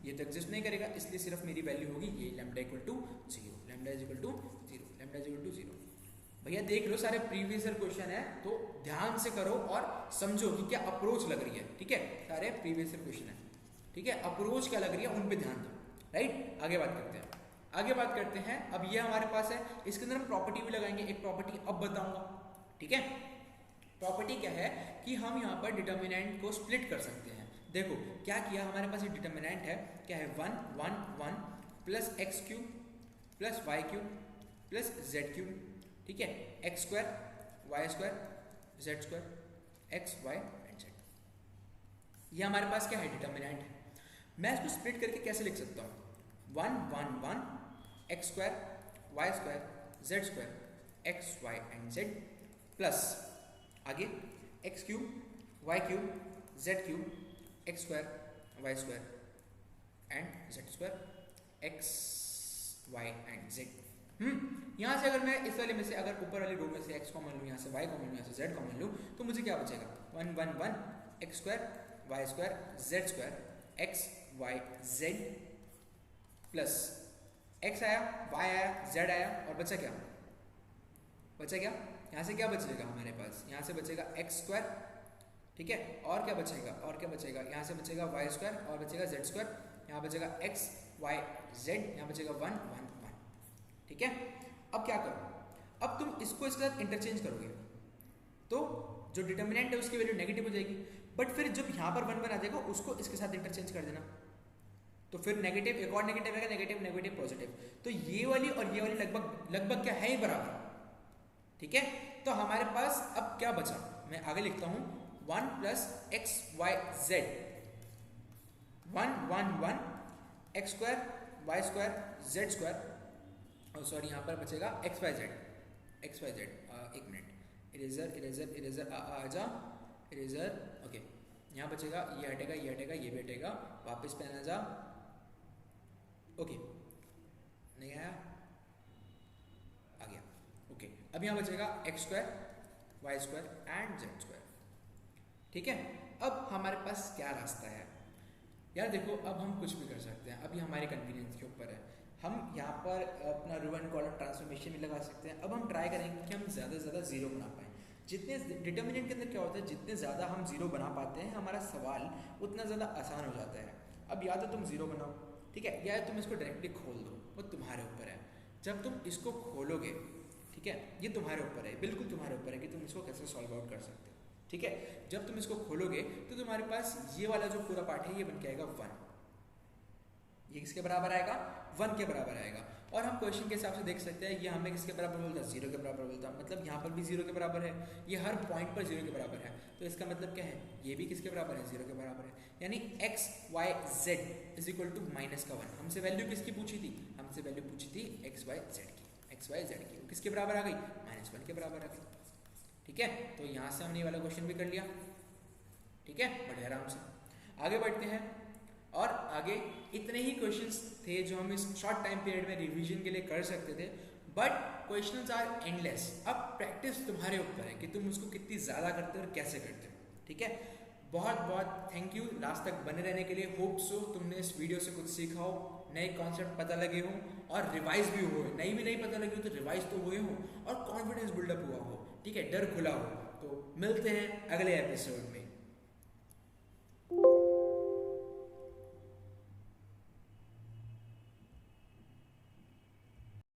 ये तो एग्जिस्ट नहीं करेगा, इसलिए सिर्फ मेरी वैल्यू होगी ये lambda equal to 0, lambda is equal to 0, lambda is equal to 0। भैया देख लो सारे प्रीवियस ईयर क्वेश्चन है तो ध्यान से करो और समझो कि क्या अप्रोच लग रही है, ठीक है, सारे प्रीवियस ईयर क्वेश्चन है, ठीक है, अप्रोच क्या लग रही है उन पे ध्यान दो, राइट। आगे बात करते हैं, आगे बात करते हैं। अब ये हमारे पास है, इसके अंदर हम प्रॉपर्टी भी लगाएंगे, एक प्रॉपर्टी अब बताऊंगा, ठीक है। प्रॉपर्टी क्या है कि हम यहाँ पर डिटर्मिनेंट को स्प्लिट कर सकते हैं। देखो क्या किया, हमारे पास ये डिटर्मिनेंट है, क्या है 1 1 1 plus x cube plus y cube plus z cube, ठीक है, x square y square z square x y and z, ये हमारे पास क्या है डिटर्मिनेंट है। मैं इसको स्प्लिट करके कैसे लिख सकता हूँ, 1 1 1 x square y square z square x y and z plus आगे x cube y cube z cube x square y square and z square x y and z. यहाँ से अगर मैं इस वाले में से अगर ऊपर वाली रो में से x कॉमन लूँ, यहाँ से y कॉमन लूँ, यहाँ से z कॉमन लूँ, तो मुझे क्या बचेगा 1 1 1 x square y square z square x y z plus x आया y आया z आया और बचा क्या, बचा क्या, यहाँ से क्या बचेगा हमारे पास, यहाँ से बचेगा एक्स स्क्वायर, ठीक है, और क्या बचेगा, और क्या बचेगा, यहाँ से बचेगा वाई स्क्वायर और बचेगा जेड स्क्वायर, यहाँ बचेगा एक्स वाई जेड, यहाँ बचेगा 1 1 1, ठीक है। अब क्या करो, अब तुम इसको इसके साथ इंटरचेंज करोगे तो जो डिटर्मिनेंट है उसकी वैल्यू नेगेटिव हो जाएगी, बट फिर जब यहाँ पर 1 1 आ जाएगा उसको इसके साथ इंटरचेंज कर देना, तो फिर नेगेटिव एक और नेगेटिव आएगा, नेगेटिव नेगेटिव पॉजिटिव, तो ये वाली और ये वाली लगभग लगभग क्या है ही बराबर, ठीक है। तो हमारे पास अब क्या बचा, मैं आगे लिखता हूं 1 plus x y z 1 1 1 x square y square z square, और सॉरी यहाँ पर बचेगा एक्स वाई जेड, एक मिनट, इरेजर इरेजर इरेजर आ जा इरेजर, ओके, यहाँ बचेगा, ये हटेगा ये हटेगा ये भी हटेगा, वापस पे आना जा, ओके, नहीं आया, आ गया, ओके। अब यहाँ बचेगा x square y square and z square, ठीक है। अब हमारे पास क्या रास्ता है यार, देखो अब हम कुछ भी कर सकते हैं, अभी हमारे कन्वीनियंस के ऊपर है, हम यहाँ पर अपना रो एंड कॉलम ट्रांसफॉर्मेशन भी लगा सकते हैं। अब हम ट्राई करेंगे कि हम ज़्यादा से ज़्यादा जीरो बना पाएँ, जितने डिटर्मिनेंट के अंदर क्या होता है, जितने ज़्यादा हम जीरो बना पाते हैं हमारा सवाल उतना ज़्यादा आसान हो जाता है। अब या तो तुम जीरो बनाओ, ठीक है, या तुम इसको डायरेक्टली खोल दो, वो तुम्हारे ऊपर है। जब तुम इसको खोलोगे, ठीक है, ये तुम्हारे ऊपर है, बिल्कुल तुम्हारे ऊपर है कि तुम इसको कैसे सॉल्व आउट कर सकते हो, ठीक है। जब तुम इसको खोलोगे तो तुम्हारे पास ये वाला जो पूरा पार्ट है ये बन के आएगा 1, ये किसके बराबर आएगा 1 के बराबर आएगा। और हम क्वेश्चन के हिसाब से देख सकते हैं ये हमें किसके बराबर बोलता है, 0 के बराबर बोलता है, मतलब यहाँ पर भी 0 के बराबर है, ये हर पॉइंट पर 0 के बराबर है, तो इसका मतलब क्या है, ये भी किसके बराबर है 0 के बराबर है, यानी x y z is equal to -1। हमसे वैल्यू किसकी पूछी थी, हमसे वैल्यू पूछी थी एक्स वाई जेड की, एक्स वाई जेड की, किसके बराबर आ गई -1 के बराबर आ गई, ठीक है। तो यहाँ से हमने ये वाला क्वेश्चन भी कर लिया, ठीक है, बड़े आराम से आगे बढ़ते हैं। और आगे इतने ही क्वेश्चंस थे जो हम इस शॉर्ट टाइम पीरियड में रिवीजन के लिए कर सकते थे, बट क्वेश्चंस आर एंडलेस। अब प्रैक्टिस तुम्हारे ऊपर है कि तुम उसको कितनी ज़्यादा करते हो और कैसे करते हो, ठीक है। बहुत बहुत थैंक यू लास्ट तक बने रहने के लिए। होप सो तुमने इस वीडियो से कुछ सीखा हो, नए कॉन्सेप्ट पता लगे हो और रिवाइज भी हुए, नहीं पता लगे हो तो रिवाइज तो हुए हो और कॉन्फिडेंस बिल्डअप हुआ हो, ठीक है, डर खुला हो। तो मिलते हैं अगले एपिसोड में।